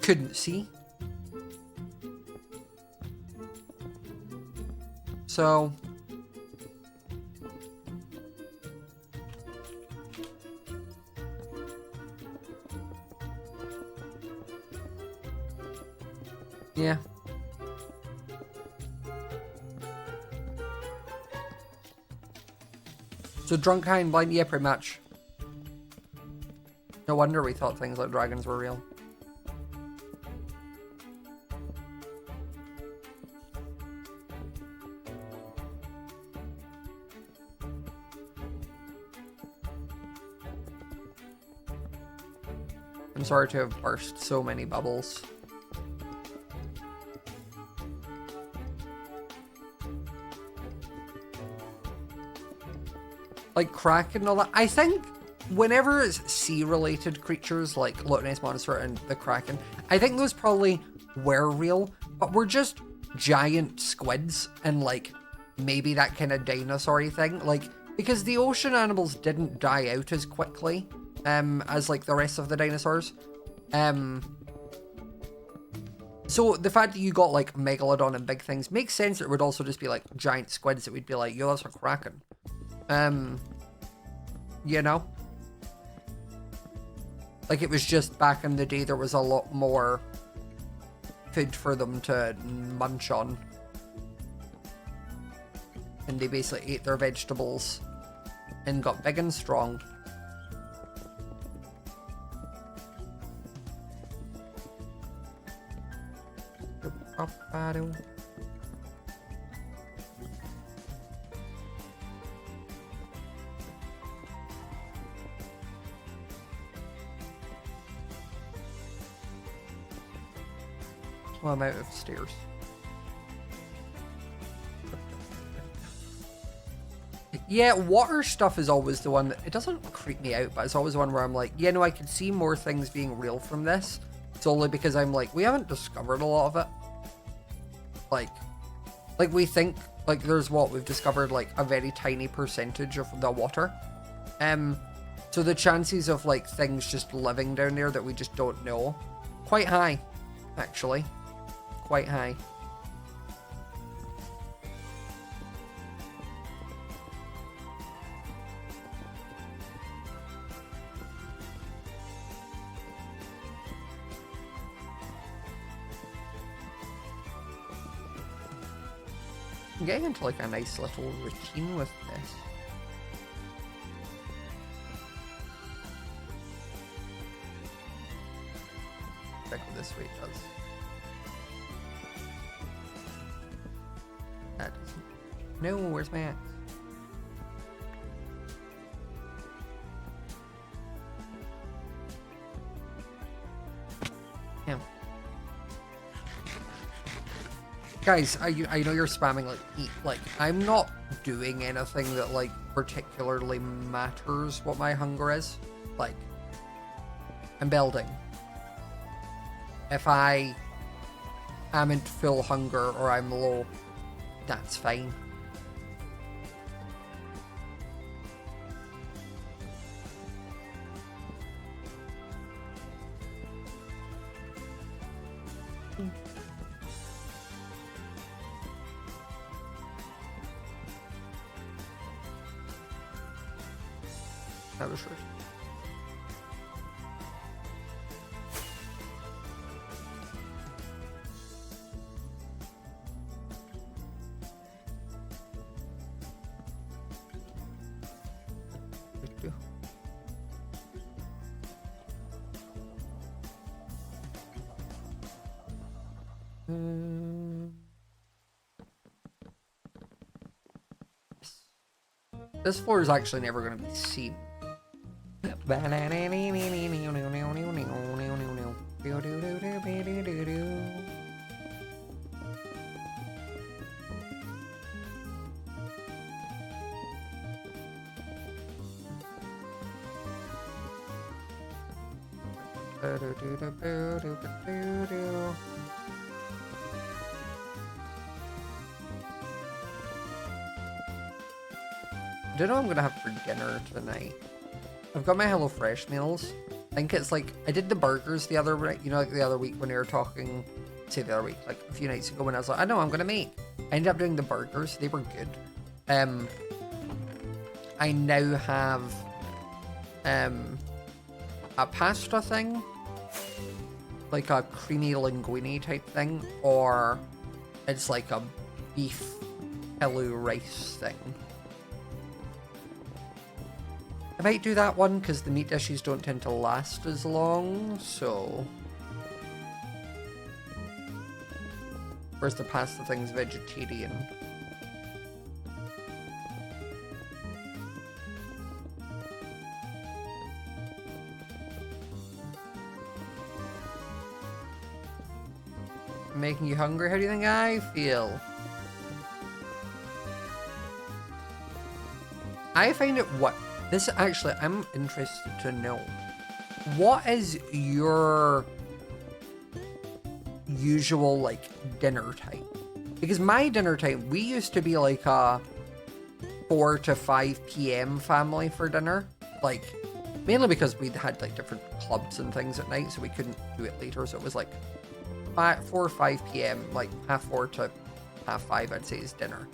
couldn't see. So yeah. So drunk, high, and blind, yeah, pretty much. No wonder we thought things like dragons were real. I'm sorry to have burst so many bubbles. Like Kraken and all that. I think whenever it's sea-related creatures like Loch Ness Monster and the Kraken, I think those probably were real, but were just giant squids and like maybe that kind of dinosaur-y thing. Like, because the ocean animals didn't die out as quickly as like the rest of the dinosaurs. So the fact that you got like Megalodon and big things makes sense. It would also just be like giant squids that we'd be like, yo, that's a Kraken. You know? Like, it was just back in the day there was a lot more food for them to munch on. And they basically ate their vegetables and got big and strong. Well, I'm out of stairs. Yeah, water stuff is always the one that, it doesn't creep me out, but it's always the one where I'm like, yeah, no, I could see more things being real from this. It's only because I'm like, we haven't discovered a lot of it. Like we think, like, there's what, we've discovered, like, a very tiny percentage of the water. So the chances of, like, things just living down there that we just don't know, quite high, actually. Quite high. I'm getting into like a nice little routine with this. Check what this weight does. That doesn't. No, where's my axe? Yeah. Guys, I know you're spamming like eat. Like, I'm not doing anything that like particularly matters what my hunger is. Like, I'm building. If I am in full hunger or I'm low, that's fine. That was short. This floor is actually never going to be seen. don't know what I'm gonna have for dinner tonight. I've got my HelloFresh meals. I think it's like, I did the burgers the other week, you know, like the other week when we were talking, say the other week, like a few nights ago when I was like, I know I'm gonna make. I ended up doing the burgers, they were good. I now have a pasta thing, like a creamy linguine type thing, or it's like a beef pillau rice thing. I might do that one because the meat dishes don't tend to last as long, so... Whereas the pasta thing's vegetarian. Making you hungry? How do you think I feel? I find it what... This actually, I'm interested to know. What is your usual, like, dinner time? Because my dinner time, we used to be like a 4 to 5 p.m. family for dinner. Like, mainly because we had, like, different clubs and things at night, so we couldn't do it later. So it was, like, 4 or 5 p.m., like, 4:30 to 5:30, I'd say, is dinner.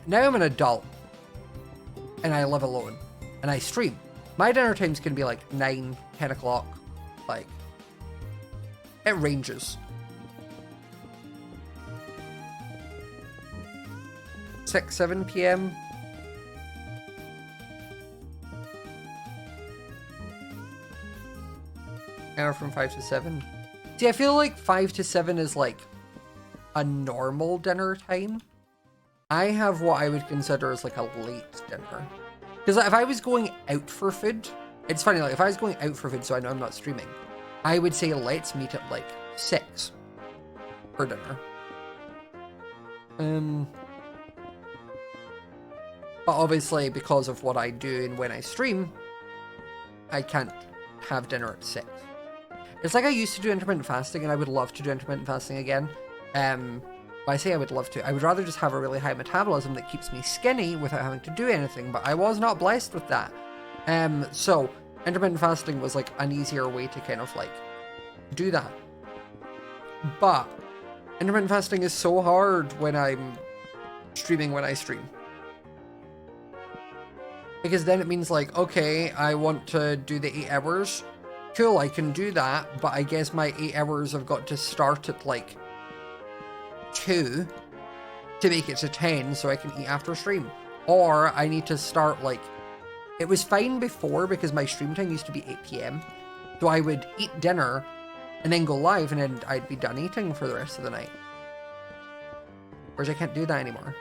Now I'm an adult, and I live alone. And I stream. My dinner times can be like 9, 10 o'clock. Like, it ranges. 6, 7 p.m. Anywhere from 5 to 7. See, I feel like 5 to 7 is like a normal dinner time. I have what I would consider as like a late dinner. Because if I was going out for food, it's funny, like if I was going out for food so I know I'm not streaming, I would say let's meet at like 6 for dinner. But obviously because of what I do and when I stream, I can't have dinner at 6. It's like I used to do intermittent fasting and I would love to do intermittent fasting again. I say I would love to. I would rather just have a really high metabolism that keeps me skinny without having to do anything, but I was not blessed with that. So intermittent fasting was like an easier way to kind of like do that. But intermittent fasting is so hard when I'm streaming when I stream. Because then it means like, okay, I want to do the 8 hours. Cool, I can do that, but I guess my 8 hours have got to start at like 2 to make it to 10 so I can eat after stream. Or I need to start like... It was fine before because my stream time used to be 8 p.m. So I would eat dinner and then go live and then I'd be done eating for the rest of the night. Whereas I can't do that anymore.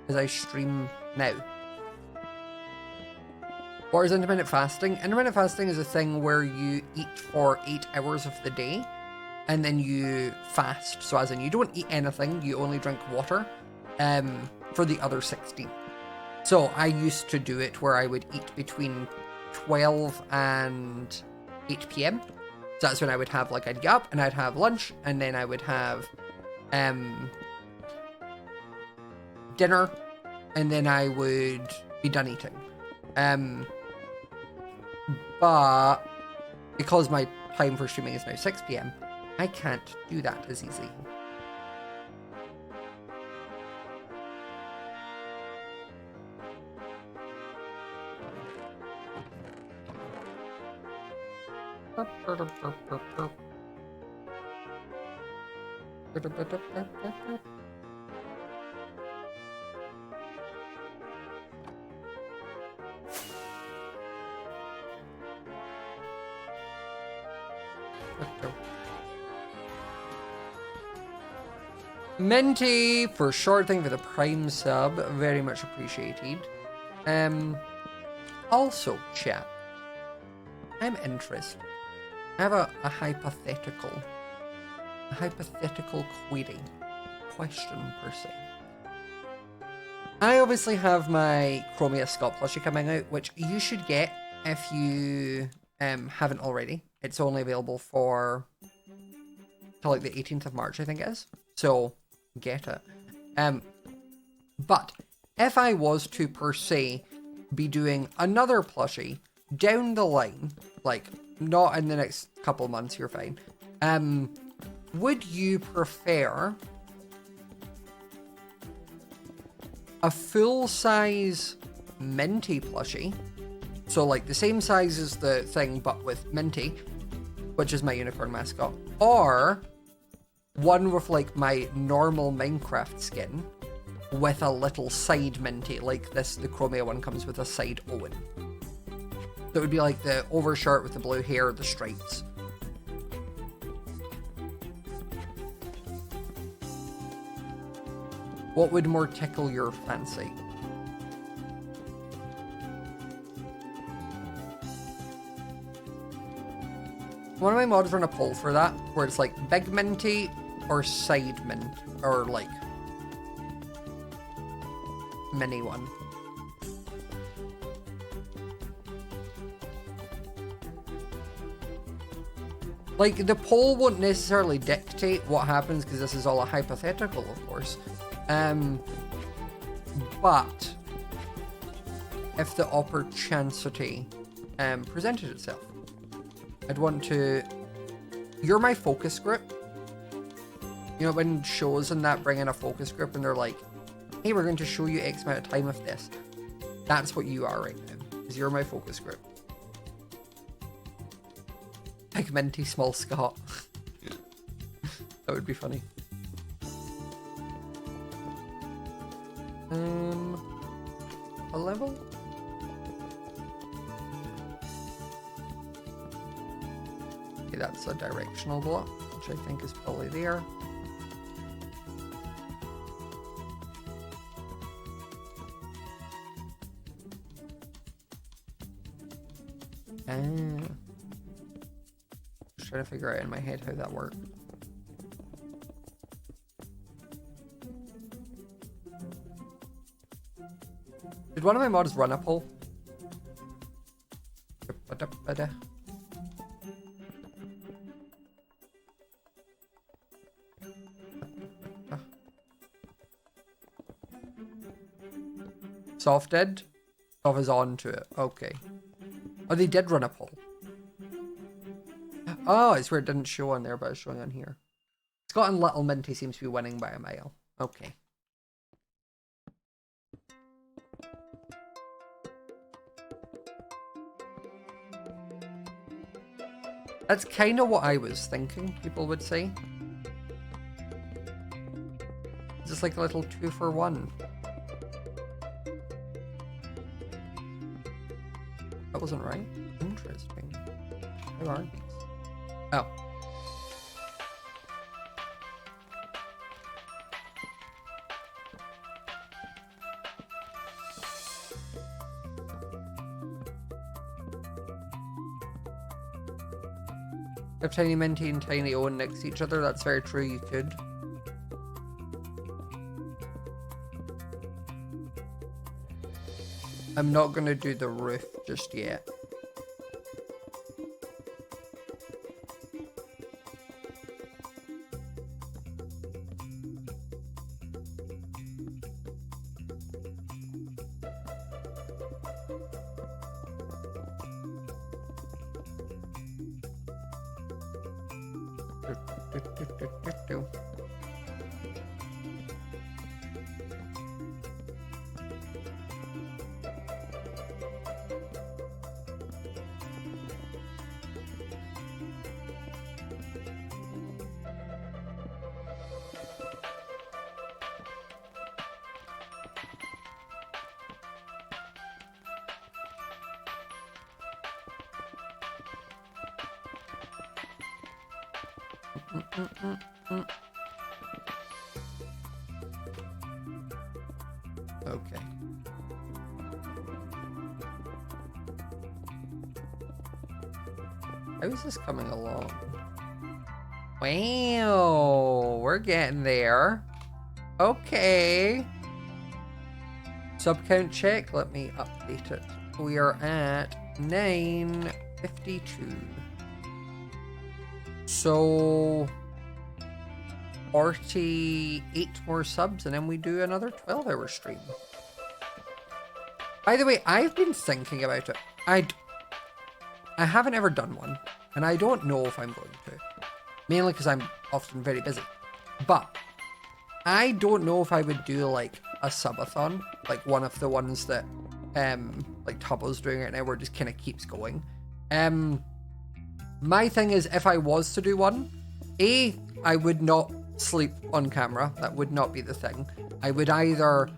Because I stream now. What is intermittent fasting? Intermittent fasting is a thing where you eat for 8 hours of the day and then you fast. So as in you don't eat anything, you only drink water for the other 16. So I used to do it where I would eat between 12 and 8 p.m. So that's when I would have, like, I'd get up and I'd have lunch and then I would have dinner and then I would be done eating. But because my time for streaming is now 6 p.m, I can't do that as easily. Minty for short thing for the Prime sub, very much appreciated. Also, chat, I'm interested. I have a hypothetical query, question per se. I obviously have my Chromia Scott plushie coming out, which you should get if you haven't already. It's only available for till like the 18th of March, I think it is. So get it. But if I was to, per se, be doing another plushie down the line, like, not in the next couple months, you're fine, would you prefer a full-size Minty plushie, so like the same size as the thing but with Minty, which is my unicorn mascot, or one with like my normal Minecraft skin with a little side Minty, like this, the Chromia one comes with a side Owen. That would be like the overshirt with the blue hair, the stripes. What would more tickle your fancy? One of my mods run a poll for that, where it's like big Minty or side mint, or like mini one. Like, the poll won't necessarily dictate what happens, because this is all a hypothetical, of course. But if the opportunity presented itself, I'd want to... You're my focus group. You know, when shows and that bring in a focus group and they're like, hey, we're going to show you X amount of time of this. That's what you are right now, is you're my focus group. Big Minty Small Scott. That would be funny. A level? Okay, that's a directional block, which I think is probably there. Just trying to figure out in my head how that worked. Did one of my mods run a poll? Soft did? Soft is on to it. Okay. Oh, they did run a poll. Oh, it's where it didn't show on there, but it's showing on here. Scott and Little Minty seems to be winning by a mile. Okay. That's kind of what I was thinking, people would say. It's just like a little 2-for-1. That wasn't right. Interesting. Where are these? Oh. Have Tiny Minty and Tiny Owen next to each other? That's very true, you could. I'm not going to do the roof just yet. Okay. How is this coming along? Wow, we're getting there. Okay. Sub count check, let me update it. We are at 952. So 48 more subs and then we do another 12-hour stream. By the way, I've been thinking about it. I haven't ever done one, and I don't know if I'm going to. Mainly because I'm often very busy. But I don't know if I would do like a subathon, like one of the ones that like Tubbo's doing right now, where it just kind of keeps going. My thing is, if I was to do one, I would not sleep on camera. That would not be the thing. I would either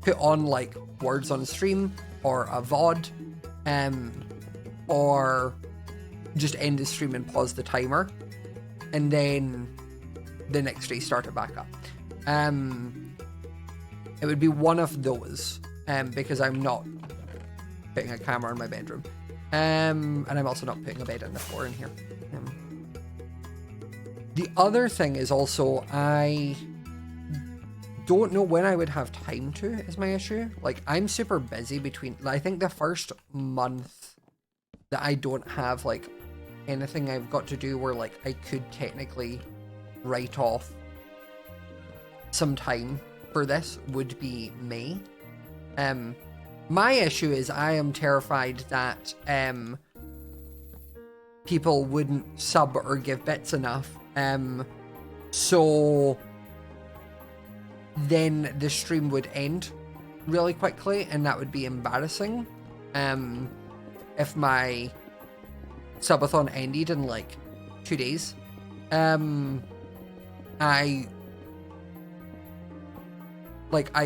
put on like words on stream or a VOD, or just end the stream and pause the timer, and then the next day start it back up. It would be one of those, because I'm not putting a camera in my bedroom, and I'm also not putting a bed on the floor in here. The other thing is also, I don't know when I would have time to, is my issue. Like, I'm super busy between, I think the first month that I don't have like anything I've got to do where like I could technically write off some time for this would be May. My issue is I am terrified that people wouldn't sub or give bits enough, so then the stream would end really quickly, and that would be embarrassing. If my subathon ended in like 2 days, I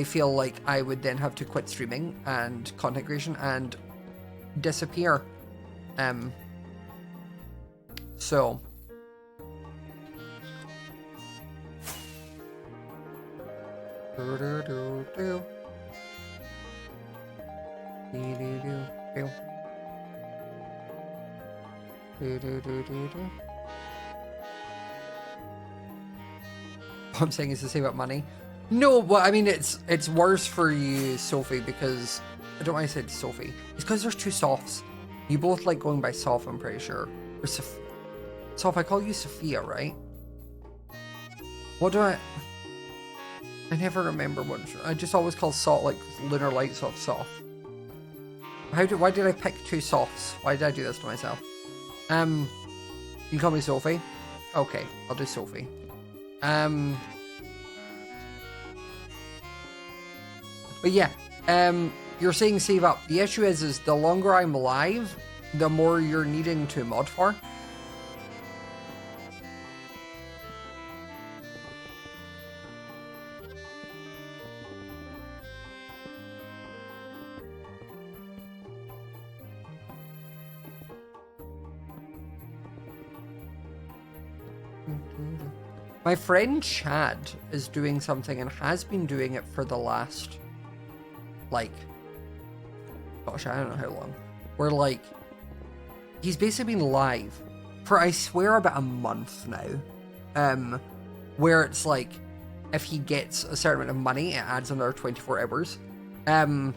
feel like I would then have to quit streaming and content creation and disappear. So what I'm saying is to save up money. No, but I mean, it's worse for you, Sophie, because I don't know why I said Sophie. It's because there's two Sophs. You both like going by Soph, I'm pretty sure. Or Soph, I call you Sophia, right? What do I never remember what. I just always call Soph, like Lunar Light Soph, Soph. Why did I pick two Sophs? Why did I do this to myself? You can call me Sophie. Okay, I'll do Sophie. But yeah, you're saying save up. The issue is the longer I'm live, the more you're needing to mod for. My friend Chad is doing something and has been doing it for the last, like, gosh, I don't know how long. Where, like, he's basically been live for, I swear, about a month now. Where it's like, if he gets a certain amount of money, it adds another 24 hours. And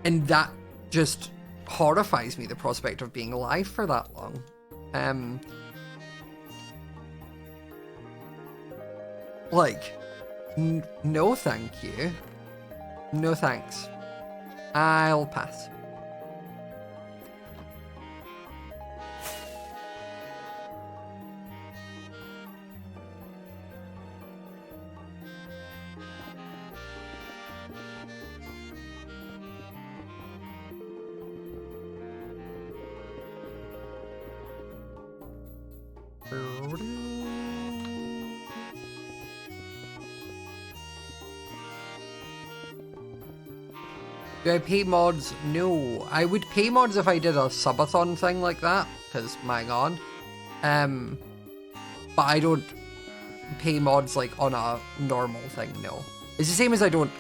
that just horrifies me, the prospect of being live for that long. Like, no thank you. No thanks. I'll pass. Do I pay mods? No. I would pay mods if I did a subathon thing like that, because my god. But I don't pay mods like on a normal thing, no. It's the same as I don't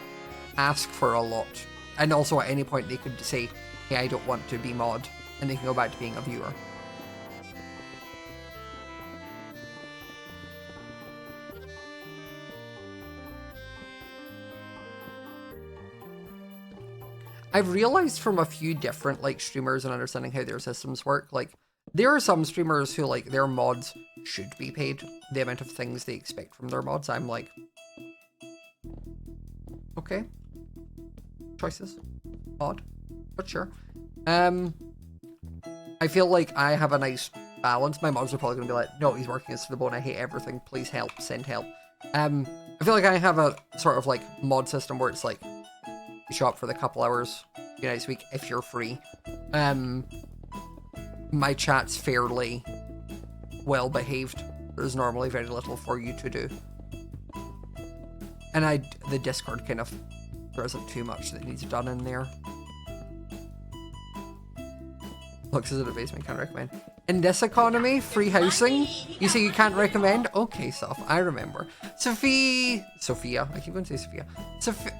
ask for a lot. And also at any point they could say, hey, I don't want to be mod, and they can go back to being a viewer. I've realized from a few different like streamers and understanding how their systems work, like there are some streamers who like their mods should be paid the amount of things they expect from their mods. I'm like, okay. choices. Odd, but sure. I feel like I have a nice balance. My mods are probably gonna be like, no, he's working us to the bone. I hate everything. Please help. Send help. I feel like I have a sort of like mod system where it's like you show up for the couple hours nights a week if you're free. My chat's fairly well behaved. There's normally very little for you to do. And the Discord kind of, there isn't too much that needs done in there. Looks as a basement, can't recommend. In this economy, free housing, you say you can't recommend? Okay, Soph, I remember. Sophia, I keep going to say Sophia.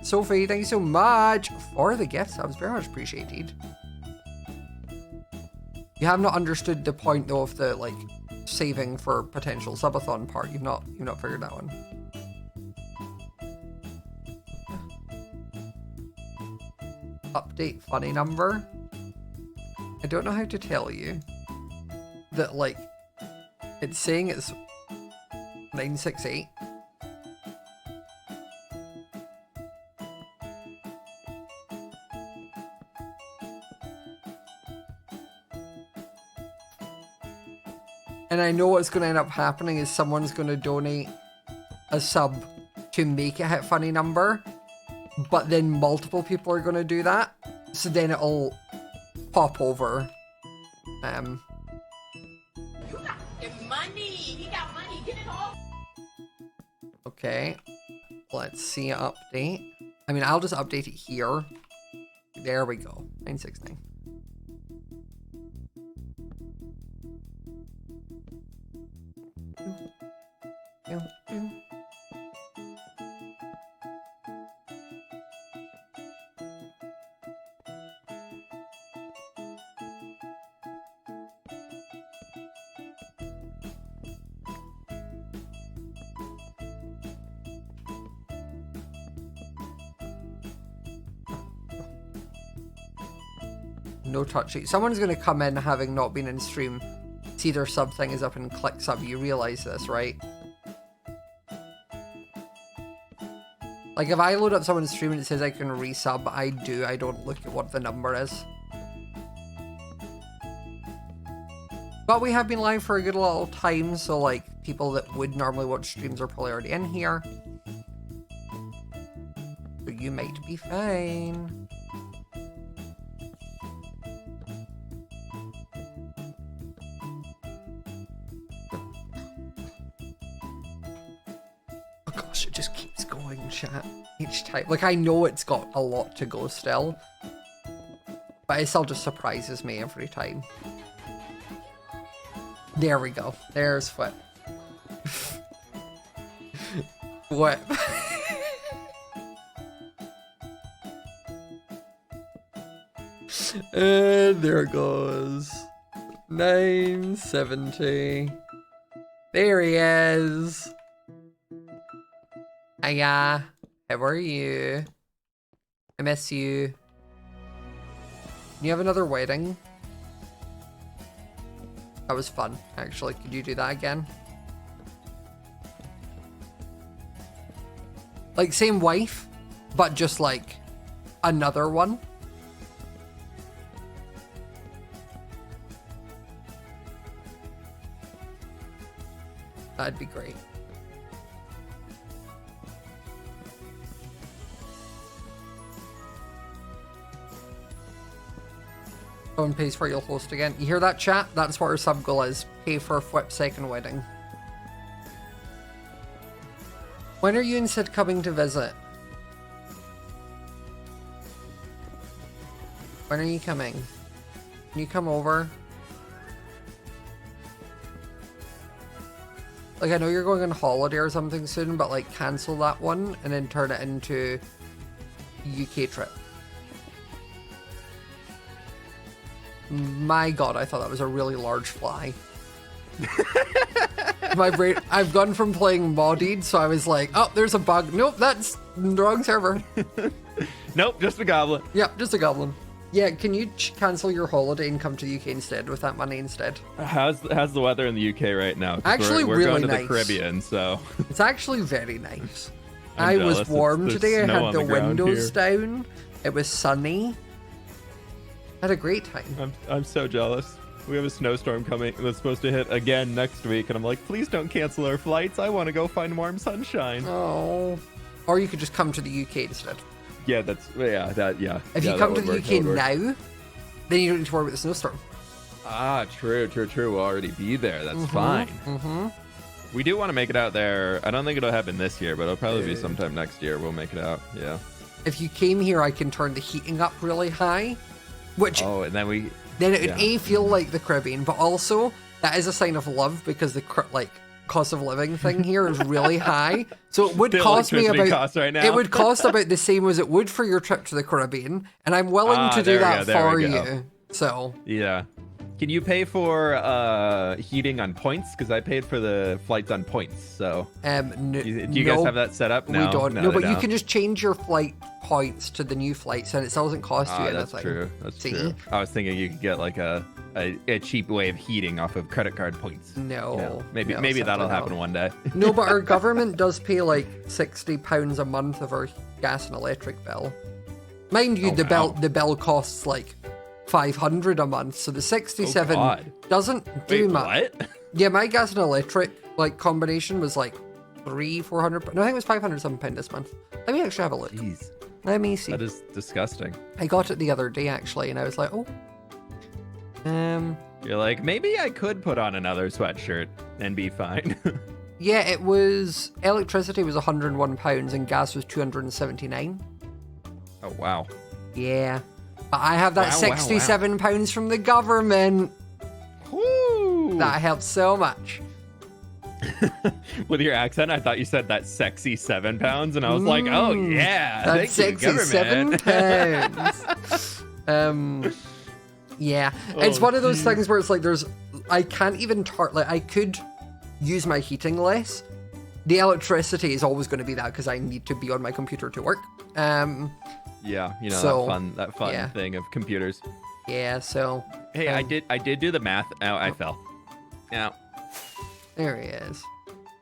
Sophie, thank you so much for the gifts. That was very much appreciated. You have not understood the point though of the like saving for potential subathon part. You've not figured that one. Update funny number. I don't know how to tell you that like it's saying it's 968. And I know what's going to end up happening is someone's going to donate a sub to make it hit funny number, but then multiple people are going to do that. So then it'll pop over. You got money. He got money. Get it off. Okay. Let's see update. I mean, I'll just update it here. There we go. 969. No touchy. Someone's going to come in having not been in stream, see their sub thing is up and click sub. You realize this, right? Like if I load up someone's stream and it says I can resub, I do. I don't look at what the number is. But we have been live for a good little time, so like people that would normally watch streams are probably already in here. So you might be fine. It just keeps going, chat, each time. Like, I know it's got a lot to go still, but it still just surprises me every time. There we go. There's Flip. What? And there it goes. 970. There he is. Hiya, how are you? I miss you. You have another wedding? That was fun, actually. Could you do that again? Like, same wife, but just like another one? That'd be great. Someone pays for it, you'll host again. You hear that, chat? That's what our sub goal is. Pay for Flip's second wedding. When are you and Sid coming to visit? When are you coming? Can you come over? Like, I know you're going on holiday or something soon, but like cancel that one and then turn it into UK trip. My god, I thought that was a really large fly. My brain, I've gone from playing modded, so I was like, oh, there's a bug. Nope, that's the wrong server. Nope, just a goblin. Yep, just a goblin. Yeah, can you cancel your holiday and come to the UK instead with that money instead? How's the weather in the UK right now? 'Cause Actually, we're really going to nice. the Caribbean, so It's actually very nice. I was jealous. warm There's today. I snow had on the ground windows here. down. It was sunny. Had a great time. I'm so jealous. We have a snowstorm coming that's supposed to hit again next week, and I'm like, please don't cancel our flights. I want to go find warm sunshine. Oh. Or you could just come to the UK instead. Yeah, yeah. If you come to the UK now, then you don't need to worry about the snowstorm. Ah, true. We'll already be there. That's fine. We do want to make it out there. I don't think it'll happen this year, but it'll probably be sometime next year. We'll make it out. Yeah. If you came here, I can turn the heating up really high, which Oh, and then then it would feel like the Caribbean, but also that is a sign of love because the cost of living thing here is really high. So it would The cost me electricity about costs right now. it would cost about the same as it would for your trip to the Caribbean, and I'm willing to do that there for we go. you. So Yeah. Can you pay for heating on points? Because I paid for the flights on points. So do you guys have that set up? No, we don't. No, No, they but you don't. can just change your flight points to the new flights, and it still doesn't cost you That's anything. true. That's See? true. I was thinking you could get like a cheap way of heating off of credit card points. No, You know, maybe no, that'll sadly happen not. one day. No, but our government does pay like £60 a month of our gas and electric bill. Mind you, Oh, wow. the bill costs like 500 a month, so the 67 God. doesn't do Wait, much. what? Yeah, my gas and electric combination was like 300-400. No, I think it was £500 this month. Let me actually have a look. Jeez, Let me see. that is disgusting. I got it the other day actually, and I was like, oh. You're like, maybe I could put on another sweatshirt and be fine. Yeah, it was electricity was £101 and gas was 279. Oh wow. Yeah. But I have that Wow, wow, wow. £67 from the government. Woo! That helps so much. With your accent, I thought you said that sexy £7, and I was like, oh yeah, That's thank you, sexy government. £7. Yeah. It's Oh, one of those things where it's like I can't even I could use my heating less. The electricity is always going to be that because I need to be on my computer to work. Yeah, you know, So, that fun yeah. thing of computers. Yeah, so Hey, I did do the math. Oh, I fell. Yeah. there he is.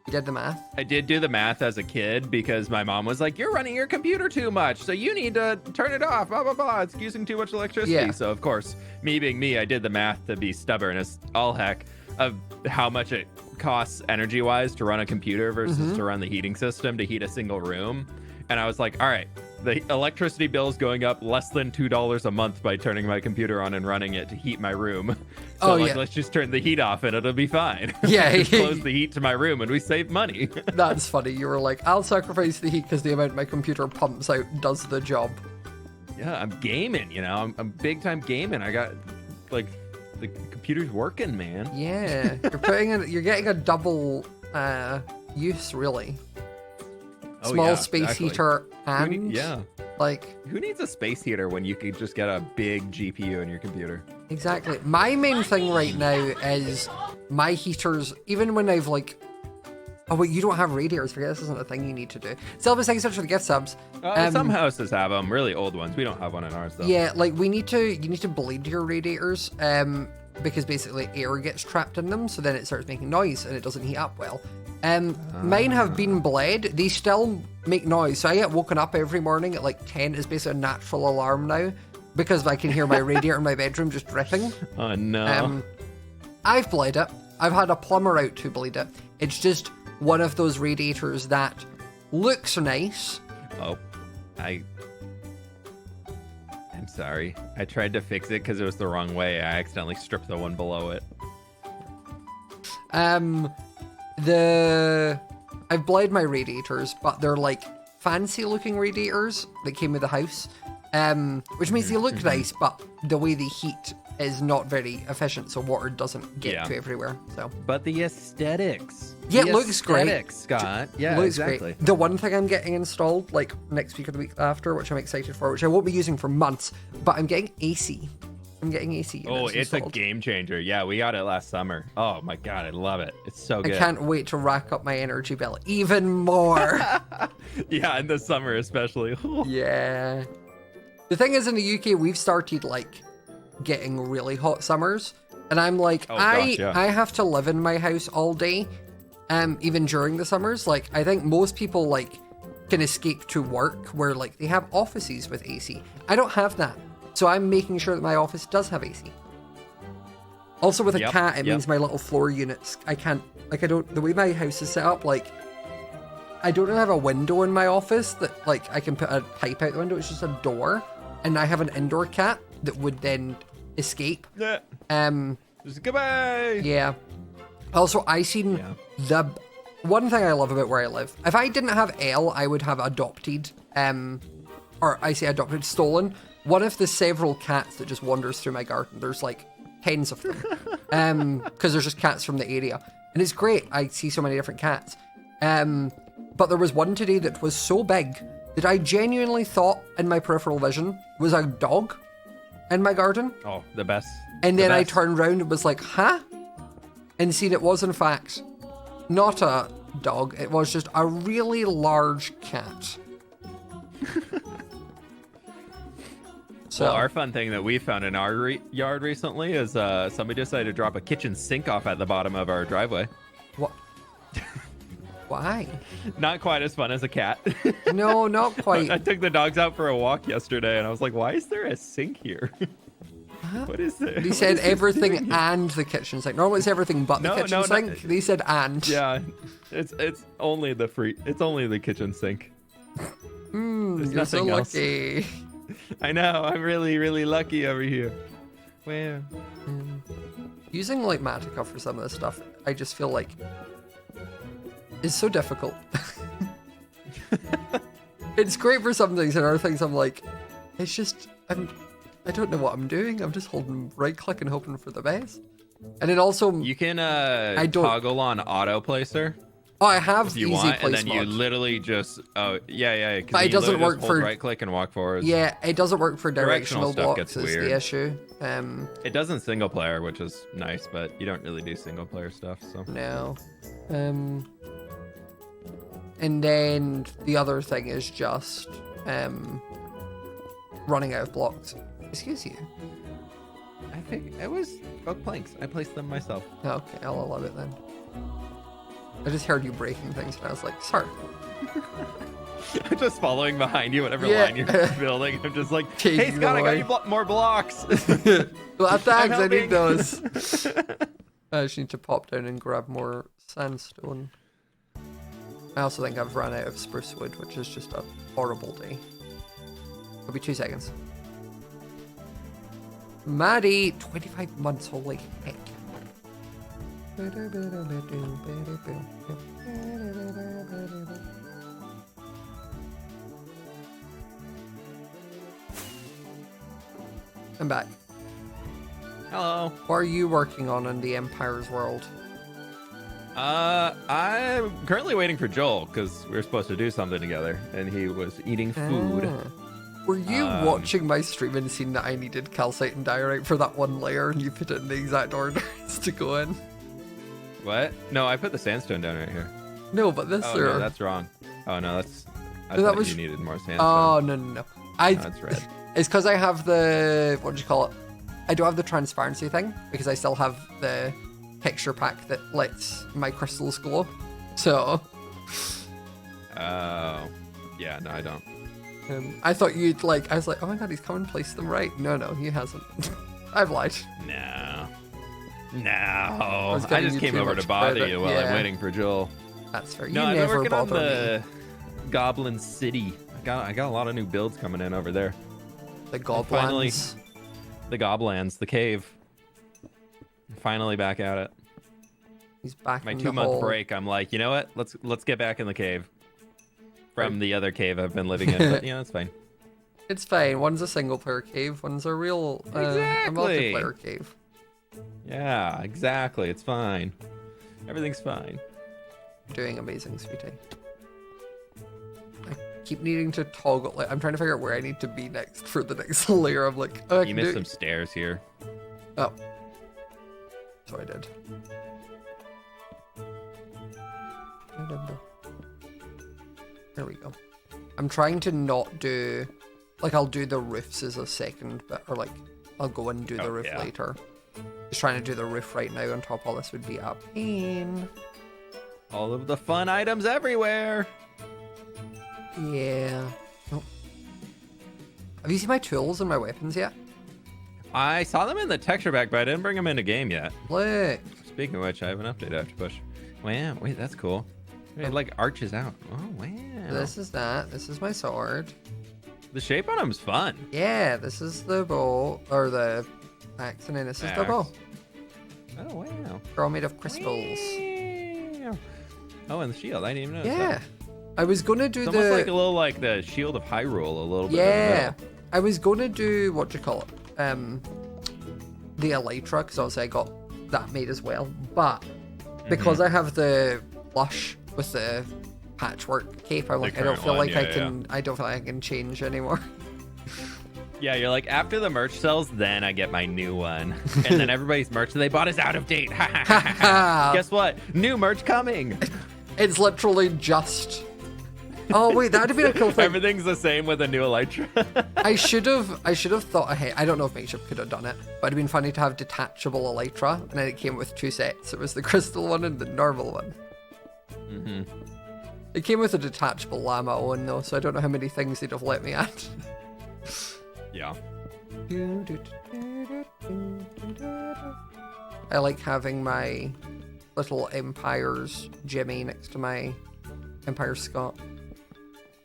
You did the math? I did do the math as a kid because my mom was like, you're running your computer too much, so you need to turn it off, blah, blah, blah. It's using too much electricity. Yeah. So, of course, me being me, I did the math to be stubborn as all heck of how much it costs energy-wise to run a computer versus to run the heating system to heat a single room. And I was like, all right, the electricity bill is going up less than $2 a month by turning my computer on and running it to heat my room. So let's just turn the heat off and it'll be fine. Yeah. Just close the heat to my room and we save money. That's funny. You were like, I'll sacrifice the heat because the amount my computer pumps out does the job. Yeah, I'm gaming, you know. I'm big time gaming. I got like the computer's working, man. Yeah. You're getting a double use really. Oh, Small yeah, space exactly. heater and Who needs a space heater when you could just get a big GPU in your computer? Exactly. My main thing right now is my heaters, even when I've oh wait, you don't have radiators. Forget this isn't a thing you need to do. Silva, thank you so much for the gift subs. Some houses have them, really old ones. We don't have one in ours though. Yeah, you need to bleed your radiators, because basically air gets trapped in them, so then it starts making noise and it doesn't heat up well. Mine have been bled. They still make noise, so I get woken up every morning at 10. It's basically a natural alarm now because I can hear my radiator in my bedroom just dripping. Oh no. I've bled it. I've had a plumber out to bleed it. It's just one of those radiators that looks nice. Oh, I'm sorry. I tried to fix it because it was the wrong way. I accidentally stripped the one below it. I've bled my radiators, but they're fancy looking radiators that came with the house, which means they look nice, but the way they heat is not very efficient, so water doesn't get to everywhere. So, but the aesthetics. Yeah, the it looks great. aesthetics, Scott. Yeah, looks exactly. great. The one thing I'm getting installed next week or the week after, which I'm excited for, which I won't be using for months, but I'm getting AC. I'm getting AC units Oh, it's installed. a game changer. Yeah, we got it last summer. Oh my god, I love it. It's so good. I can't wait to rack up my energy bill even more. Yeah, in the summer especially. Yeah. The thing is, in the UK, we've started getting really hot summers, and I'm I have to live in my house all day, even during the summers. I think most people can escape to work where like they have offices with AC. I don't have that. So I'm making sure that my office does have AC. Also with a cat, it means my little floor units, I can't, like I don't, the way my house is set up, like I don't have a window in my office that like I can put a pipe out the window. It's just a door. And I have an indoor cat that would then escape. Yeah. Just goodbye. Yeah. Also, I seen the one thing I love about where I live. If I didn't have Elle, I would have adopted, or I say adopted, stolen one of the several cats that just wanders through my garden. There's like tens of them, because there's just cats from the area, and it's great. I see so many different cats. But there was one today that was so big that I genuinely thought in my peripheral vision was a dog in my garden. Oh, the best. And then I turned around and was like, huh? And seen it was in fact not a dog. It was just a really large cat. So well, our fun thing that we found in our yard recently is somebody decided to drop a kitchen sink off at the bottom of our driveway. What? Why? Not quite as fun as a cat. No, not quite. I took the dogs out for a walk yesterday, and I was like, why is there a sink here? What is it? They said everything and the kitchen sink. Normally it's everything but the kitchen sink. They said and. Yeah, it's only it's only the kitchen sink. There's You're so nothing else. lucky. I know. I'm really, really lucky over here. Where? Using like Matica for some of this stuff, I just feel like it's so difficult. It's great for some things, and other things I'm like, it's just I don't know what I'm doing. I'm just holding right click and hoping for the best. And then also you can toggle on auto placer. Oh, I have if you easy want, place and then mod. you literally just But it doesn't work for right click and walk forward. Yeah, it doesn't work for directional stuff blocks. gets Is weird. the issue. It does in single player, which is nice, but you don't really do single player stuff. So No. And then the other thing is just running out of blocks. Excuse you. I think it was oak planks. I placed them myself. Okay, I'll allow it then. I just heard you breaking things, and I was like, sorry. I'm just following behind you, whatever Yeah. line you're building. I'm just like, Taking hey, Scott, I got away. you more blocks. Well, thanks, I helping. need those. I just need to pop down and grab more sandstone. I also think I've run out of spruce wood, which is just a horrible day. It'll be 2 seconds. Maddie, 25 months, holy heck. I'm back. Hello. What are you working on in the Empire's world? I'm currently waiting for Joel because we were supposed to do something together, and he was eating food. Were you watching my stream and seeing that I needed calcite and diorite for that one layer, and you put it in the exact order to go in? What? No, I put the sandstone down right here. No, but this Oh, no, that's wrong. Oh, no, that's... I that thought was- you needed more sandstone. Oh, no. That's red. It's because I have the... What do you call it? I don't have the transparency thing, because I still have the texture pack that lets my crystals glow. So... Oh. Yeah, no, I don't. I thought you'd like... I was like, oh my god, he's come and placed them right. No, he hasn't. I've lied. No. was I giving just you came too over much to bother credit, you while yeah. I'm waiting for Joel. That's fair. No, You I've been never working on bother the me. Goblin City. I got a lot of new builds coming in over there. The Finally. goblins. The Goblins, the cave. Finally back at it. He's back My in the 2-month hole. break, I'm like, you know what? Let's get back in the cave. From the other cave I've been living in, but yeah, that's fine. It's fine. One's a single player cave. One's a real a Exactly. multiplayer cave. Yeah, exactly. It's fine. Everything's fine. Doing amazing, sweetie. I keep needing to toggle. Like, I'm trying to figure out where I need to be next for the next layer. I'm like, oh, I You can missed do some stairs here. Oh, so I did. There we go. I'm trying to not do, like, I'll do the roofs as a second bit, or like, I'll go and do the roof yeah. later. Just trying to do the roof right now on top of all this would be a pain. All of the fun items everywhere. Yeah. Oh. Have you seen my tools and my weapons yet? I saw them in the texture pack, but I didn't bring them in a game yet. Look. Speaking of which, I have an update I have to push. Wow, wait, that's cool. It like arches out. Oh, wow. This is that. This is my sword. The shape on them's fun. Yeah, this is the bow, or the axe, and then this is the bow. Oh, wow. They're all made of crystals. Wow. Oh, and the shield. I didn't even know. Yeah. I was going to do It's the... almost like a little like the Shield of Hyrule, a little bit. Yeah. I was going to do, what do you call it? The Elytra, because obviously I got that made as well. But because I have the blush with the patchwork cape, I'm like, I don't feel like I can. I don't feel like I can change anymore. Yeah, you're like, after the merch sells, then I get my new one. And then everybody's merch that they bought is out of date. Guess what? New merch coming. It's literally just... Oh wait, that'd have been a cool thing. Everything's the same with a new Elytra. I should have thought ahead. I don't know if Makeshift could have done it, but it'd been funny to have detachable Elytra, and then it came with 2 sets. It was the crystal one and the normal one. Mm-hmm. It came with a detachable llama one though, so I don't know how many things they'd have let me add. Yeah. I like having my little Empire's Jimmy next to my Empire Scott.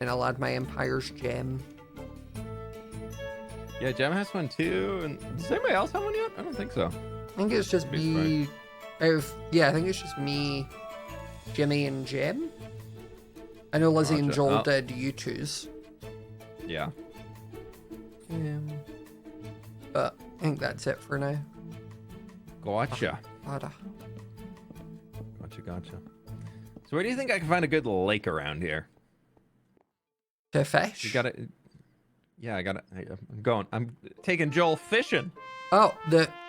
And I'll add my Empire's Gem. Yeah, Gem has one too. And does anybody else have one yet? I don't think so. I think it's just me. I think it's just me, Jimmy, and Gem. I know Lizzie and Joel did U2s. Yeah. But I think that's it for now. Gotcha. Gotcha. So where do you think I can find a good lake around here? To fish? You got it. Yeah, I got it. I'm going. I'm taking Joel fishing. Oh,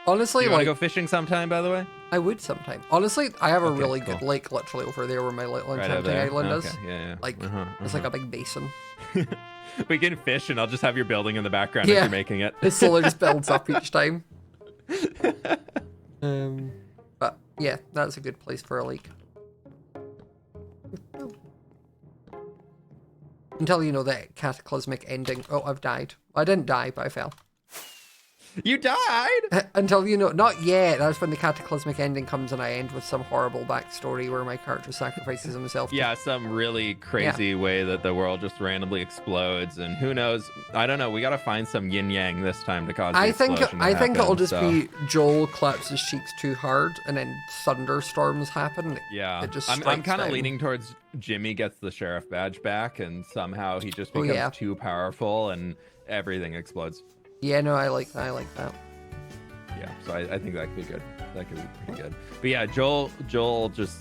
honestly, You want like, to go fishing sometime, by the way? I would sometime. Honestly, I have a Okay, really cool. good lake literally over there where my little Right enchanting over there? island Okay, is. yeah. Like, it's like a big basin. We can fish, and I'll just have your building in the background Yeah. as you're making it. It slowly just builds up each time. But yeah, that's a good place for a lake. Until you know that cataclysmic ending. Oh, I've died. I didn't die, but I fell. You died? Until you know, not yet. That's when the cataclysmic ending comes and I end with some horrible backstory where my character sacrifices himself. Yeah, some really crazy way that the world just randomly explodes, and who knows? I don't know. We gotta find some yin yang this time to cause. I think it'll just so. be Joel claps his cheeks too hard, and then thunderstorms happen. Yeah, it just I'm strikes kind of down. leaning towards Jimmy gets the sheriff badge back, and somehow he just becomes too powerful, and everything explodes. Yeah, no, I like that. Yeah, so I think that could be good. That could be pretty good. But yeah, Joel just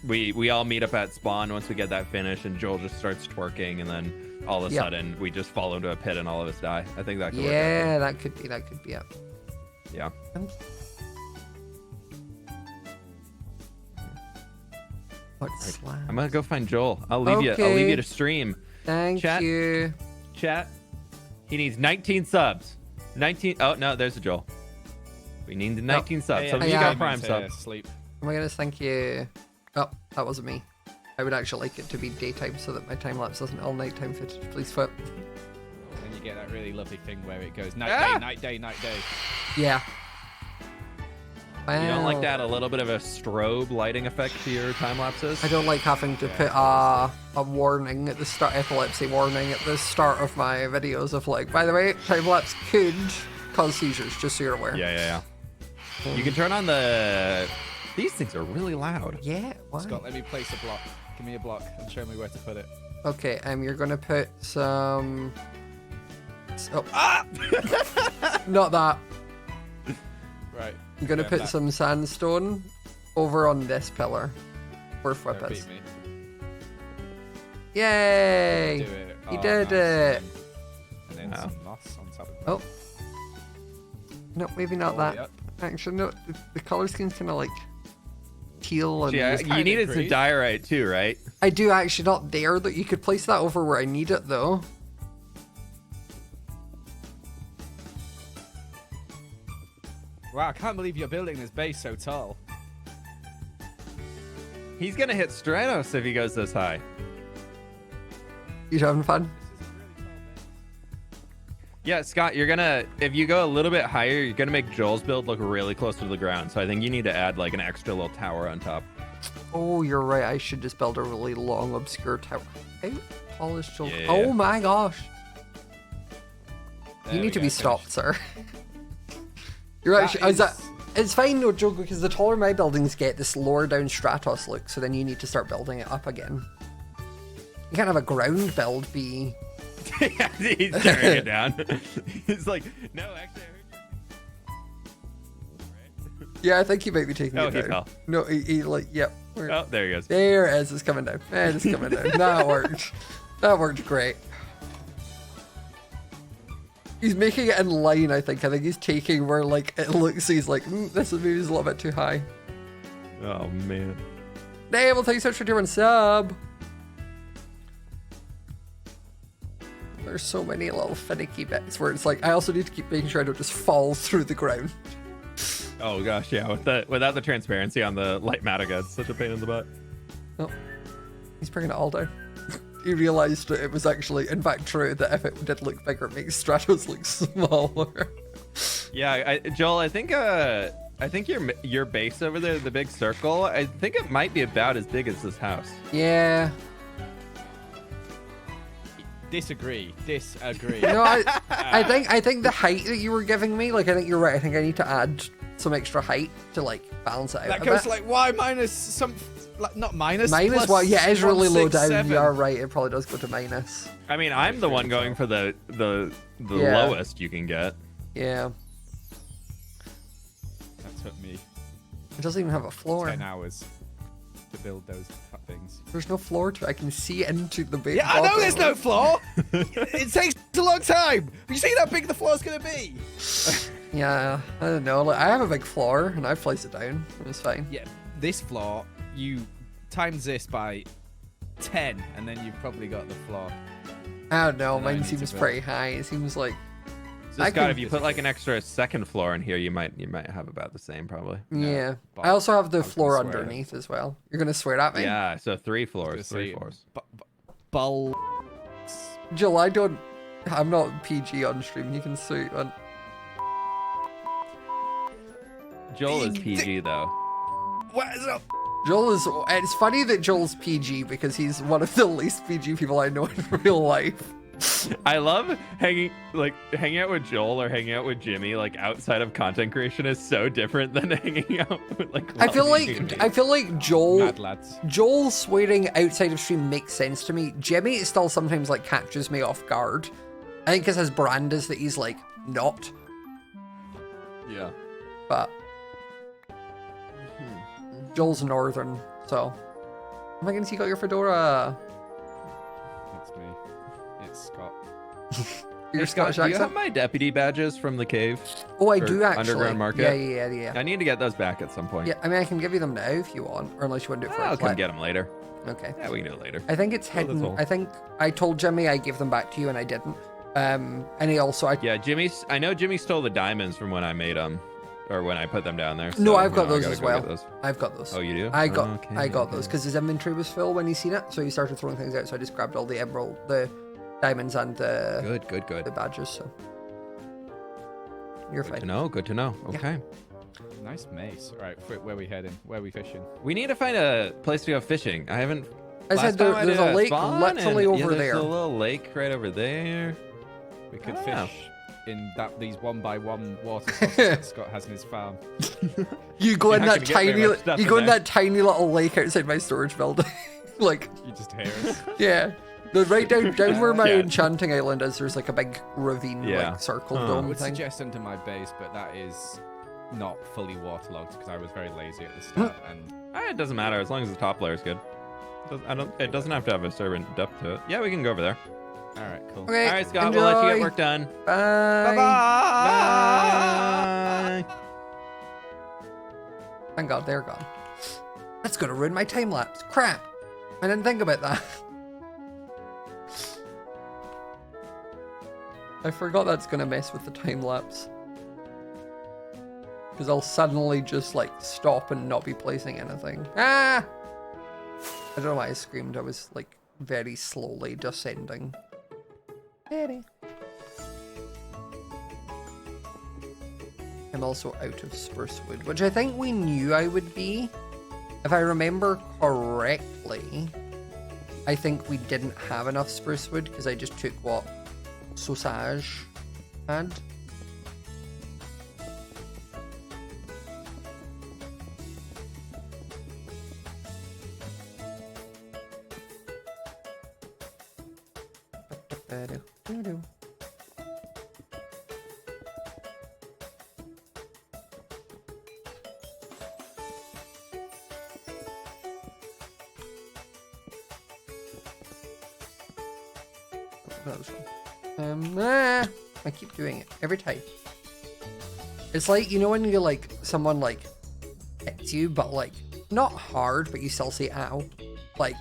we all meet up at spawn once we get that finished, and Joel just starts twerking, and then all of a sudden we just fall into a pit and all of us die. I think that could work out. Yeah, that could be it. Yeah. What's I'm gonna go find Joel. I'll leave you to stream. Thank you. Chat. He needs 19 subs. 19. Oh no, there's a Joel. We need 19 subs. So you got Prime subs. Sleep. Oh my goodness, thank you. Oh, that wasn't me. I would actually like it to be daytime so that my time lapse isn't all nighttime footage. Please flip. Then you get that really lovely thing where it goes night day. Yeah. Wow. You don't like that a little bit of a strobe lighting effect to your time lapses? I don't like having to put a warning at the start, epilepsy warning at the start of my videos of like, by the way, time lapse could cause seizures, just so you're aware. Yeah. You can turn on the. These things are really loud. Yeah. Why? Scott, let me place a block. Give me a block and show me where to put it. Okay. You're gonna put some. Oh. Not that. Right. I'm gonna put some sandstone over on this pillar where Flip Don't is. beat me. Yay! Do it. He Oh, did nice. it. And then some moss on top of it. Oh. No, maybe not All that. the way up. Actually, no. The color scheme's kind of like teal and. Yeah, you needed some diorite too, right? I do actually not there that you could place that over where I need it though. Wow, I can't believe you're building this base so tall. He's gonna hit Stratos if he goes this high. You having fun? Yeah, Scott, you're gonna, if you go a little bit higher, you're gonna make Joel's build look really close to the ground. So I think you need to add like an extra little tower on top. Oh, you're right. I should just build a really long, obscure tower. How tall is Joel? Yeah. Oh my gosh. There You we need to go, be finished. stopped, sir. You're actually. It's fine, no joke, because the taller my buildings get, this lower down Stratos look. So then you need to start building it up again. You can't have a ground build be. Yeah, he's tearing it down. He's like, no, actually, I heard Yeah, I think he might be taking Oh, it he down. fell. No, he like, yep. you. Oh, there he goes. There it is. It's coming down. It's coming down. That worked. That worked great. He's making it in line, I think. I think he's taking where, like, it looks, he's like, this is maybe a little bit too high. Oh, man. Dave, well, thank you so much for doing sub. There's so many little finicky bits where it's like, I also need to keep making sure I don't just fall through the ground. Oh, gosh, yeah. Without the transparency on the light Mataga, it's such a pain in the butt. Oh, he's bringing it all down. He realized that it was actually, in fact, true that if it did look bigger, it makes Stratos look smaller. Yeah, Joel, I think your base over there, the big circle, I think it might be about as big as this house. Yeah. Disagree. No, I think the height that you were giving me, like, I think you're right. I think I need to add some extra height to, like, balance it out That a goes bit. to like y minus some, like not minus. Minus plus what? Yeah, it's really low down. 167. You are right. It probably does go to minus. I mean, I'm the one going for the Yeah. lowest you can get. Yeah. That took me It doesn't even have a floor. 10 hours to build those things. There's no floor to it. I can see into the big. Yeah, I know bottom. there's no floor. It takes a long time. You see how big the floor's gonna be? Yeah, I don't know. Like, I have a big floor and I placed it down. It was fine. Yeah, this floor, you times this by 10, and then you've probably got the floor. I don't know. And I Mine need to seems build. pretty high. It seems like. So I Scott, can- if you put like an extra second floor in here, you might have about the same probably. Yeah. but I also have the I was gonna floor swear. underneath as well. You're gonna swear at me? Yeah, so three floors, Just three say floors. Bull. Jill, I'm not PG on stream. You can sue on. Joel is PG though. What is up? Joel is. It's funny that Joel's PG because he's one of the least PG people I know in real life. I love hanging out with Joel or hanging out with Jimmy. Like outside of content creation is so different than hanging out with like. I feel Jimmy. like Joel. Mad lads. Joel swearing outside of stream makes sense to me. Jimmy still sometimes like catches me off guard. I think because his brand is that he's like not, Yeah. but Joel's northern, so. Oh my goodness, you got your fedora. It's me. It's Scott. Your Scottish Do you have accent. my deputy badges from the cave? Oh, I or do actually. Underground Market? Yeah. I need to get those back at some point. Yeah, I mean, I can give you them now if you want, or unless you want to do it for I'll a come clip. get them later. Okay. Yeah, we can do it later. I think it's that's hidden. all. I think I told Jimmy I gave them back to you and I didn't. And he also. Yeah, I know Jimmy stole the diamonds from when I made them, or when I put them down there. No, so, I've got I those gotta as go well. get those. I've got those. Oh, you do? I got Okay. those because his inventory was full when he seen it, so he started throwing things out. So I just grabbed all the emerald, the diamonds, and the Good. badges. So you're Good to fine. know. Good to know. Yeah. Okay. Nice mace. All right, where we heading? Where we fishing? We need to find a place to go fishing. I haven't. I last said time I there's did a lake spawn, literally and, over yeah, there. There's a little lake right over there. We could I don't know. fish in these 1x1 water sources that Scott has in his farm. You go in You're not that gonna get very tiny, much stuff you in go in there. that tiny little lake outside my storage building. Like, You just hear us. yeah. The right down where my Yeah. enchanting island is, there's like a big ravine, Yeah. like circle Huh. I dome would thing. suggest under my base, but that is not fully waterlogged because I was very lazy at the start. And It doesn't matter as long as the top layer is good. It doesn't have to have a certain depth to it. Yeah, we can go over there. all right, cool. Okay, All right, Scott. We'll let you get enjoy. work done. Bye. Bye. Thank God they're gone. That's gonna ruin my time lapse. Crap. I didn't think about that. I forgot that's gonna mess with the time lapse. Because I'll suddenly just like stop and not be placing anything. Ah! I don't know why I screamed. I was like very slowly descending. Very. I'm also out of spruce wood, which I think we knew I would be. If I remember correctly, I think we didn't have enough spruce wood because I just took what Sausage had. I keep doing it every time. It's like, you know, when you like someone like hits you, but like not hard, but you still say ow. Like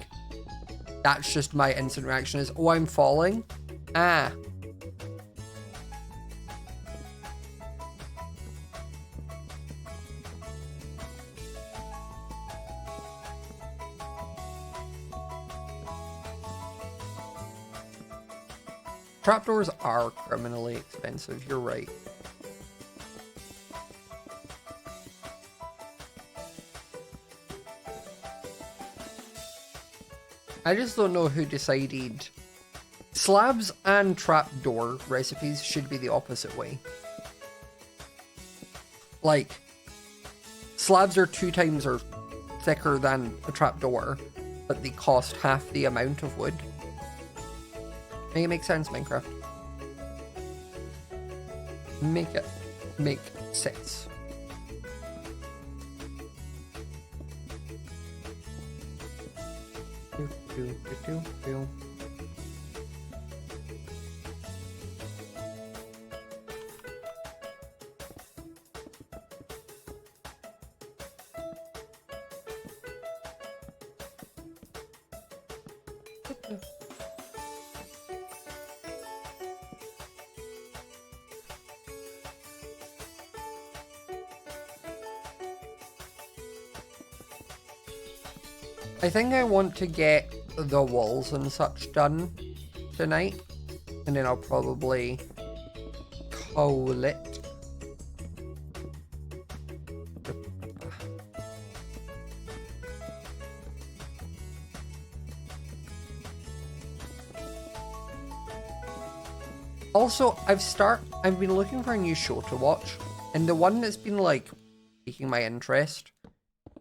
that's just my instant reaction is, oh, I'm falling. Ah. Trapdoors are criminally expensive, you're right. I just don't know who decided slabs and trapdoor recipes should be the opposite way. Like, slabs are 2 times or thicker than a trapdoor, but they cost half the amount of wood. Make it make sense, Minecraft. Make it make sense. I think I want to get the walls and such done tonight, and then I'll probably call it. Also, I've been looking for a new show to watch, and the one that's been like piquing my interest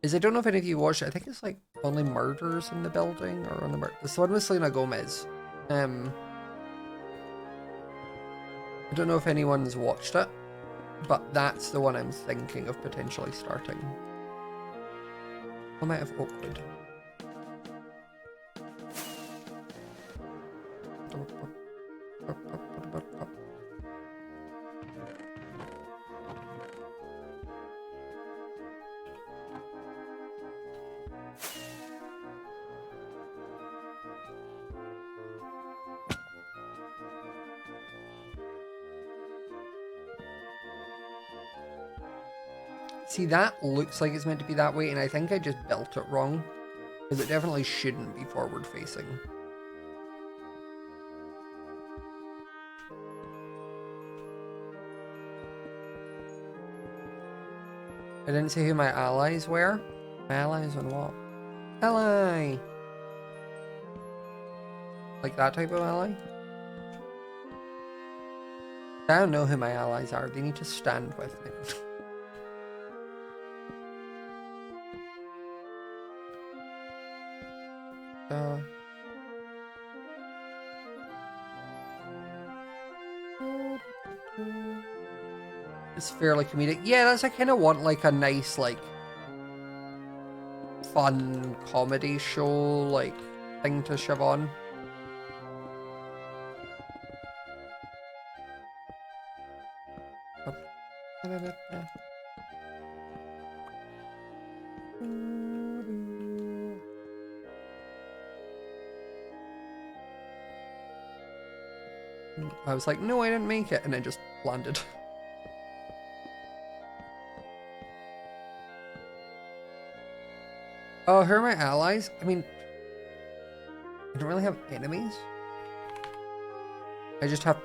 is, I don't know if any of you watched it, I think it's like Only Murders in the Building, or on the this one with Selena Gomez. I don't know if anyone's watched it, but that's the one I'm thinking of potentially starting. I might have awkward. See, that looks like it's meant to be that way, and I think I just built it wrong, because it definitely shouldn't be forward facing. I didn't say who my allies were. My allies on what? Ally! Like that type of ally? I don't know who my allies are. They need to stand with me. It's fairly comedic. Yeah, that's, I kind of want like a nice, like, fun comedy show, like, thing to shove on. I was like, no, I didn't make it, and I just landed. Oh, who are my allies? I mean, don't really have enemies. I just have...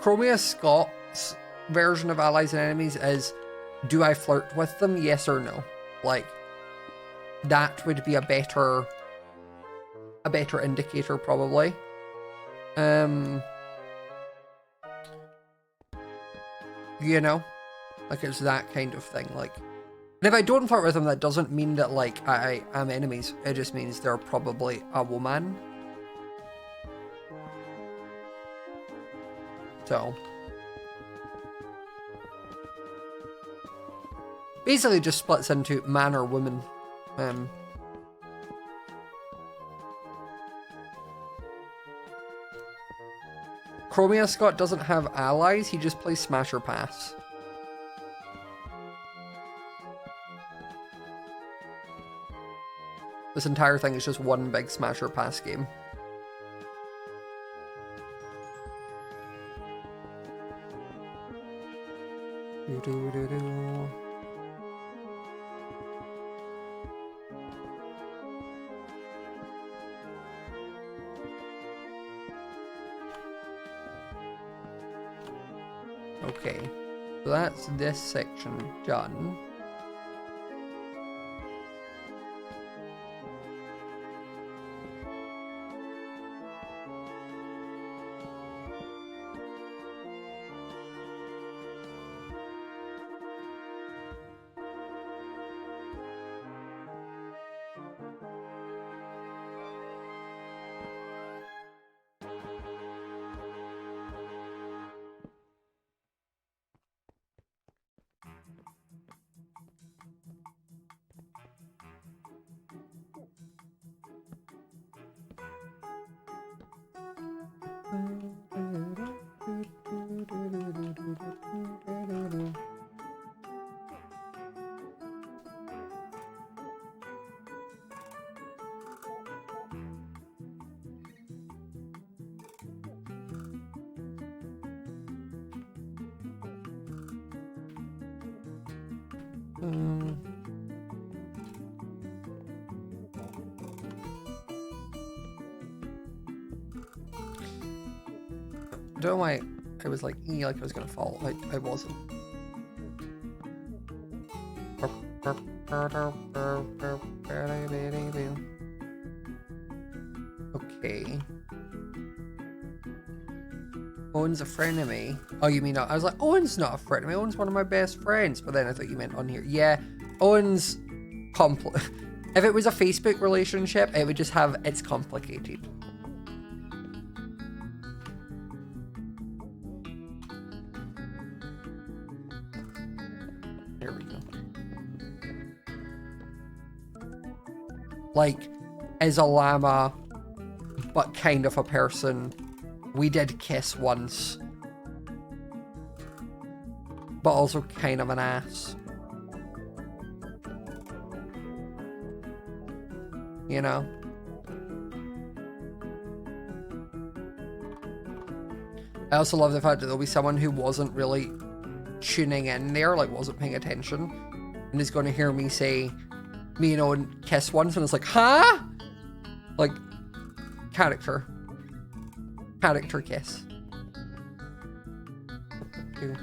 Chromia Scott's version of allies and enemies is, do I flirt with them? Yes or no? Like, that would be a better indicator, probably. You know? Like, it's that kind of thing. Like, and if I don't flirt with them, that doesn't mean that, like, I am enemies. It just means they're probably a woman. So. Basically just splits into man or woman. Chromia Scott doesn't have allies, he just plays Smash or Pass. This entire thing is just one big Smash or Pass game. Okay, so that's this section done. I don't know why I was like, like I was gonna fall. I wasn't. Okay. Owen's a friend of me. Oh, you mean I was like, Owen's not a friend of me. Owen's one of my best friends. But then I thought you meant on here. Yeah, Owen's if it was a Facebook relationship, it would just have it's complicated. There we go. Like, is a llama, but kind of a person. We did kiss once, but also kind of an ass. You know? I also love the fact that there'll be someone who wasn't really tuning in there, like wasn't paying attention, and is going to hear me say, me and kiss once, and it's like, huh? Like, character kiss. Okay.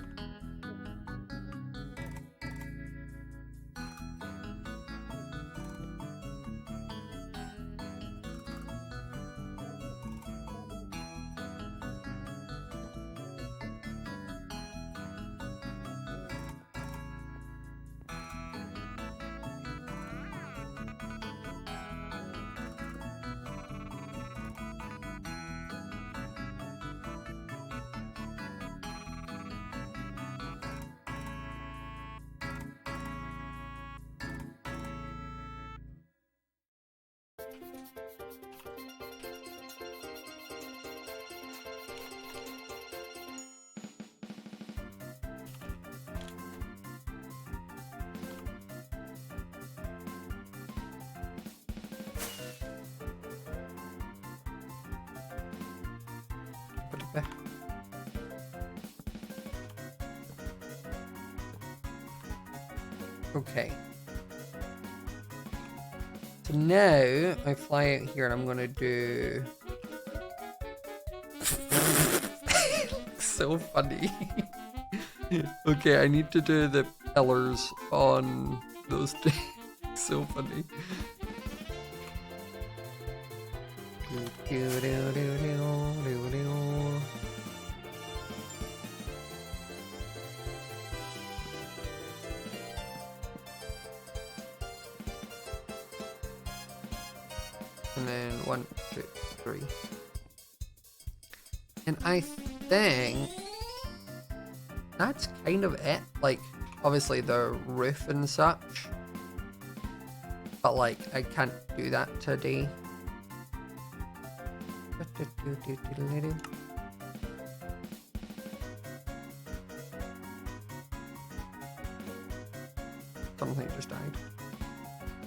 Okay. So So now I fly out here and I'm gonna do. So funny. Okay, I need to do the pillars on those two. So funny. And then 1, 2, 3. And I think that's kind of it. Like, obviously the roof and such. But like, I can't do that today. Something just died.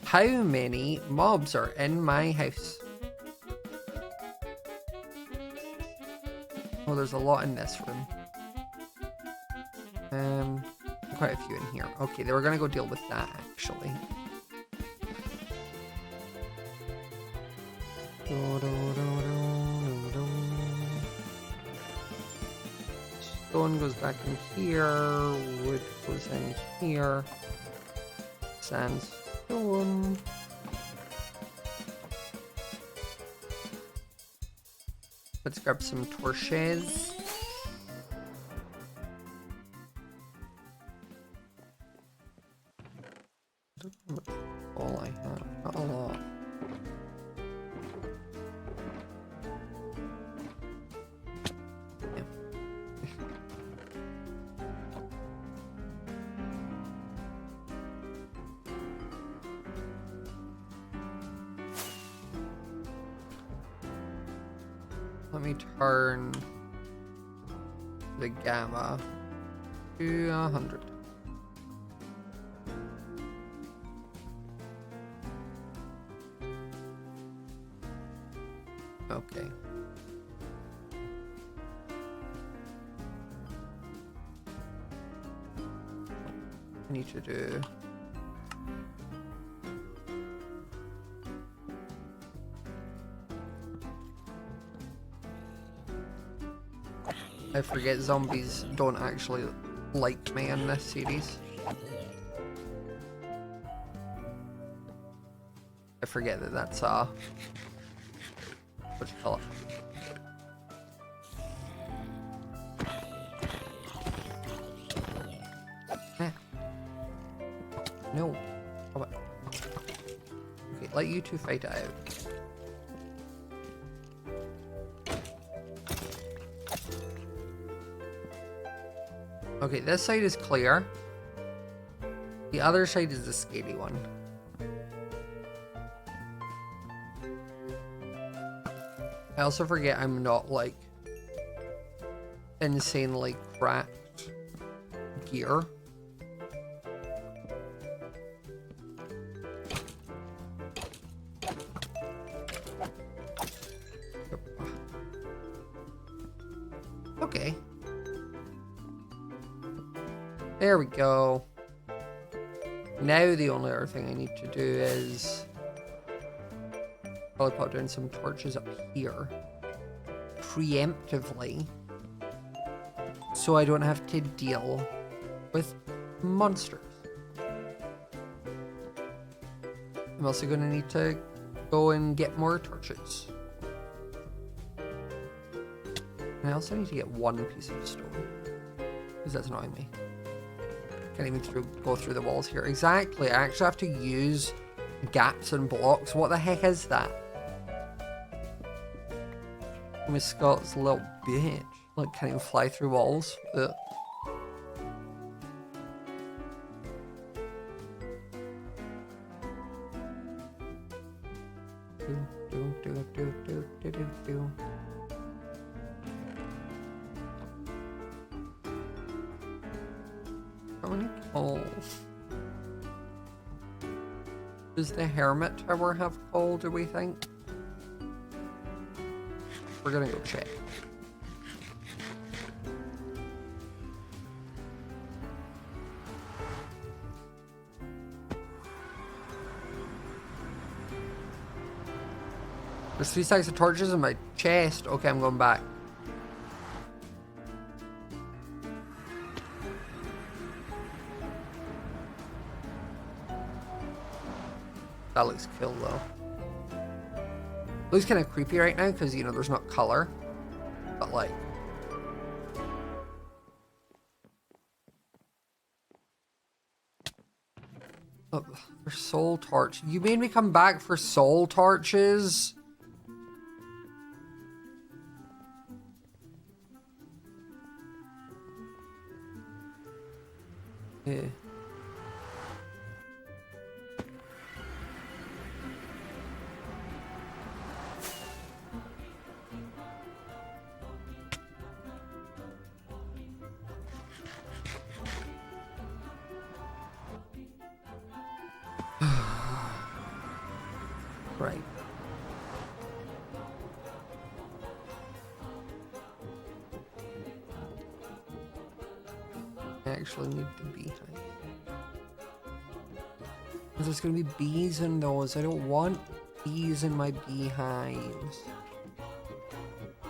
How many mobs are in my house? Oh, there's a lot in this room. Quite a few in here. Okay, they were gonna go deal with that actually. Stone goes back in here. Wood goes in here. Sandstone. Let's grab some torches. All I have, not a lot. Yeah. Let me turn the gamma to 100. Okay. I need to do. I forget zombies don't actually like me in this series. I forget that that's what you call it. Eh. No. Oh, okay, let you two fight it out. Okay, this side is clear. The other side is the scary one. I also forget I'm not like insanely cracked gear. Okay. There we go. Now the only other thing I need to do is probably put down some torches up here preemptively so I don't have to deal with monsters. I'm also going to need to go and get more torches. And I also need to get one piece of stone because that's annoying me. Can't even go through the walls here. Exactly, I actually have to use gaps and blocks. What the heck is that? Miss Scott's a little bitch. Like, can't even fly through walls. Ugh. Do. How many coal? Does the Hermit Tower have coal, do we think? We're gonna go check. There's 3 stacks of torches in my chest. Okay, I'm going back. That looks cool though. Looks kind of creepy right now because, you know, there's not color. But like... Oh, there's soul torch. You made me come back for soul torches? Yeah. Right. I actually need the beehive. There's gonna be bees in those. I don't want bees in my beehives. I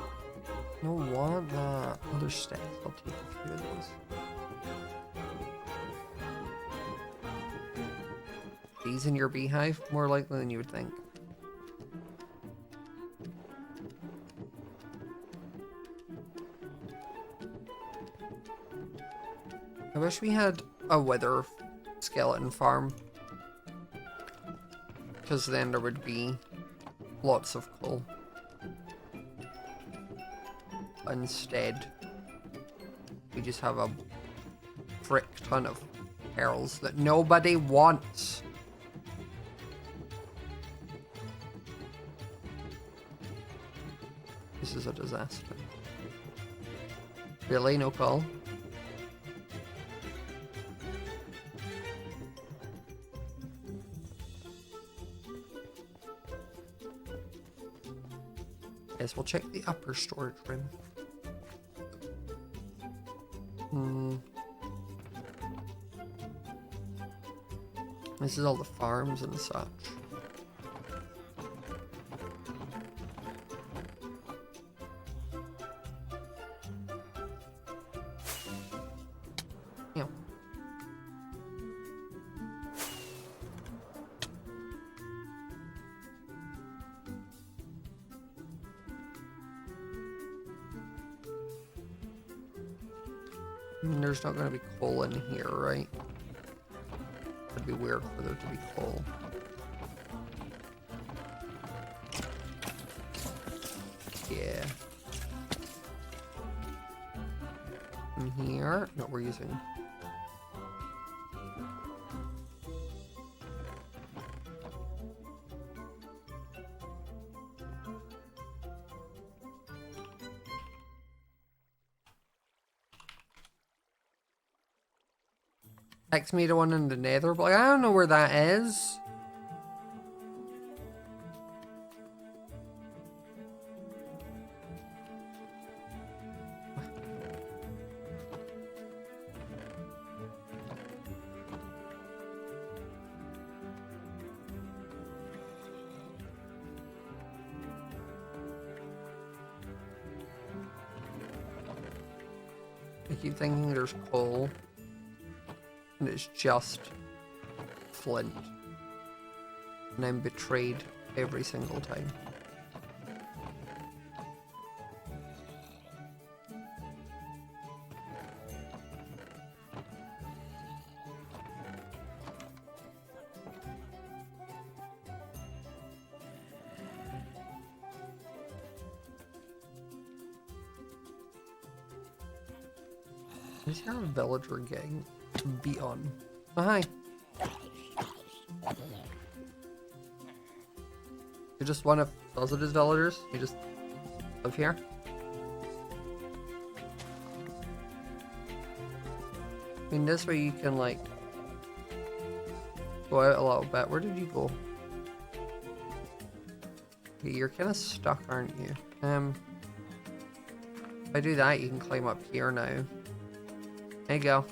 don't want that. Other stacks. I'll take a few of those. Bees in your beehive? More likely than you would think. I wish we had a wither skeleton farm. Because then there would be lots of coal. Instead, we just have a frick ton of pearls that nobody wants. This is a disaster. Really? No coal? Yes, we'll check the upper storage room. This is all the farms and such. Yeah. I mean, there's not going to be coal in here, right? It'd be weird for there to be coal. Yeah. In here? No, we're using... Takes me to one in the nether, but like, I don't know where that is. I keep thinking there's coal. And it's just flint. And I'm betrayed every single time. Is there a villager getting beat on? Oh, hi. You're just one of those villagers? You just live here? I mean, this way you can, like, go out a little bit. Where did you go? Okay, you're kind of stuck, aren't you? If I do that, you can climb up here now. There you go.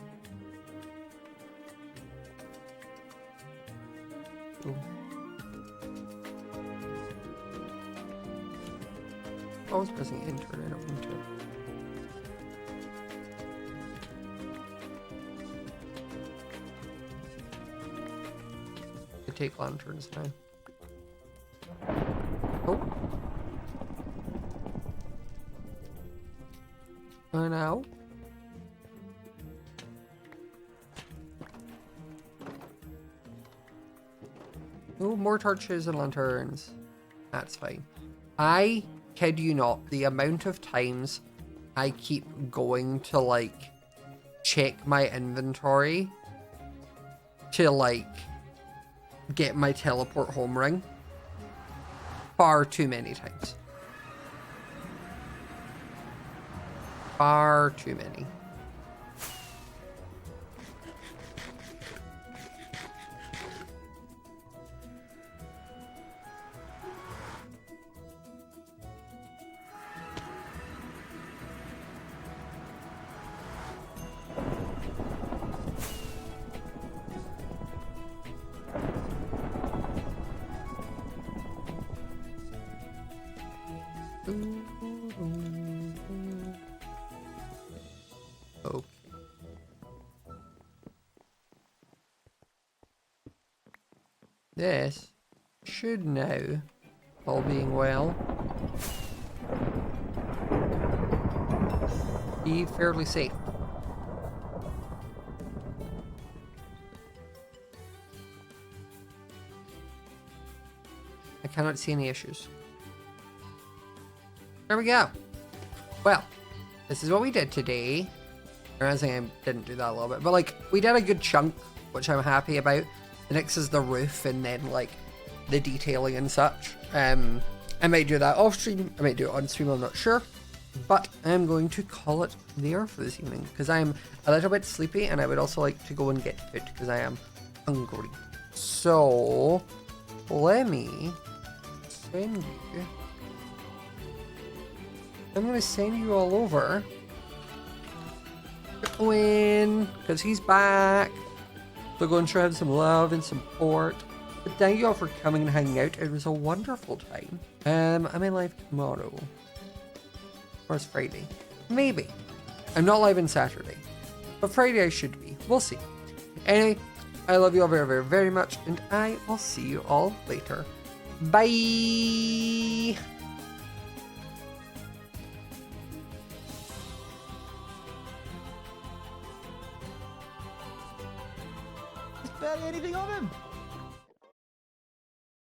Ooh. always pressing enter and I don't mean to. I take lanterns now. Oh. And now. Oh, more torches and lanterns. That's fine. I kid you not, the amount of times I keep going to like check my inventory to like get my teleport home ring. Far too many times. Far too many. Okay. This should now, all being well, be fairly safe. I cannot see any issues. There we go. Well, this is what we did today. I realizing I didn't do that a little bit, but like we did a good chunk, which I'm happy about. The next is the roof and then like the detailing and such. I might do that off stream. I might do it on stream. I'm not sure, but I'm going to call it there for this evening because I'm a little bit sleepy and I would also like to go and get food because I am hungry. So let me send you. I'm going to send you all over. Win, because he's back. So go and show him some love and support. But thank you all for coming and hanging out. It was a wonderful time. I'm in live tomorrow. Or it's Friday. Maybe. I'm not live on Saturday. But Friday I should be. We'll see. Anyway, I love you all very, very, very much. And I will see you all later. Bye. There's barely anything on him.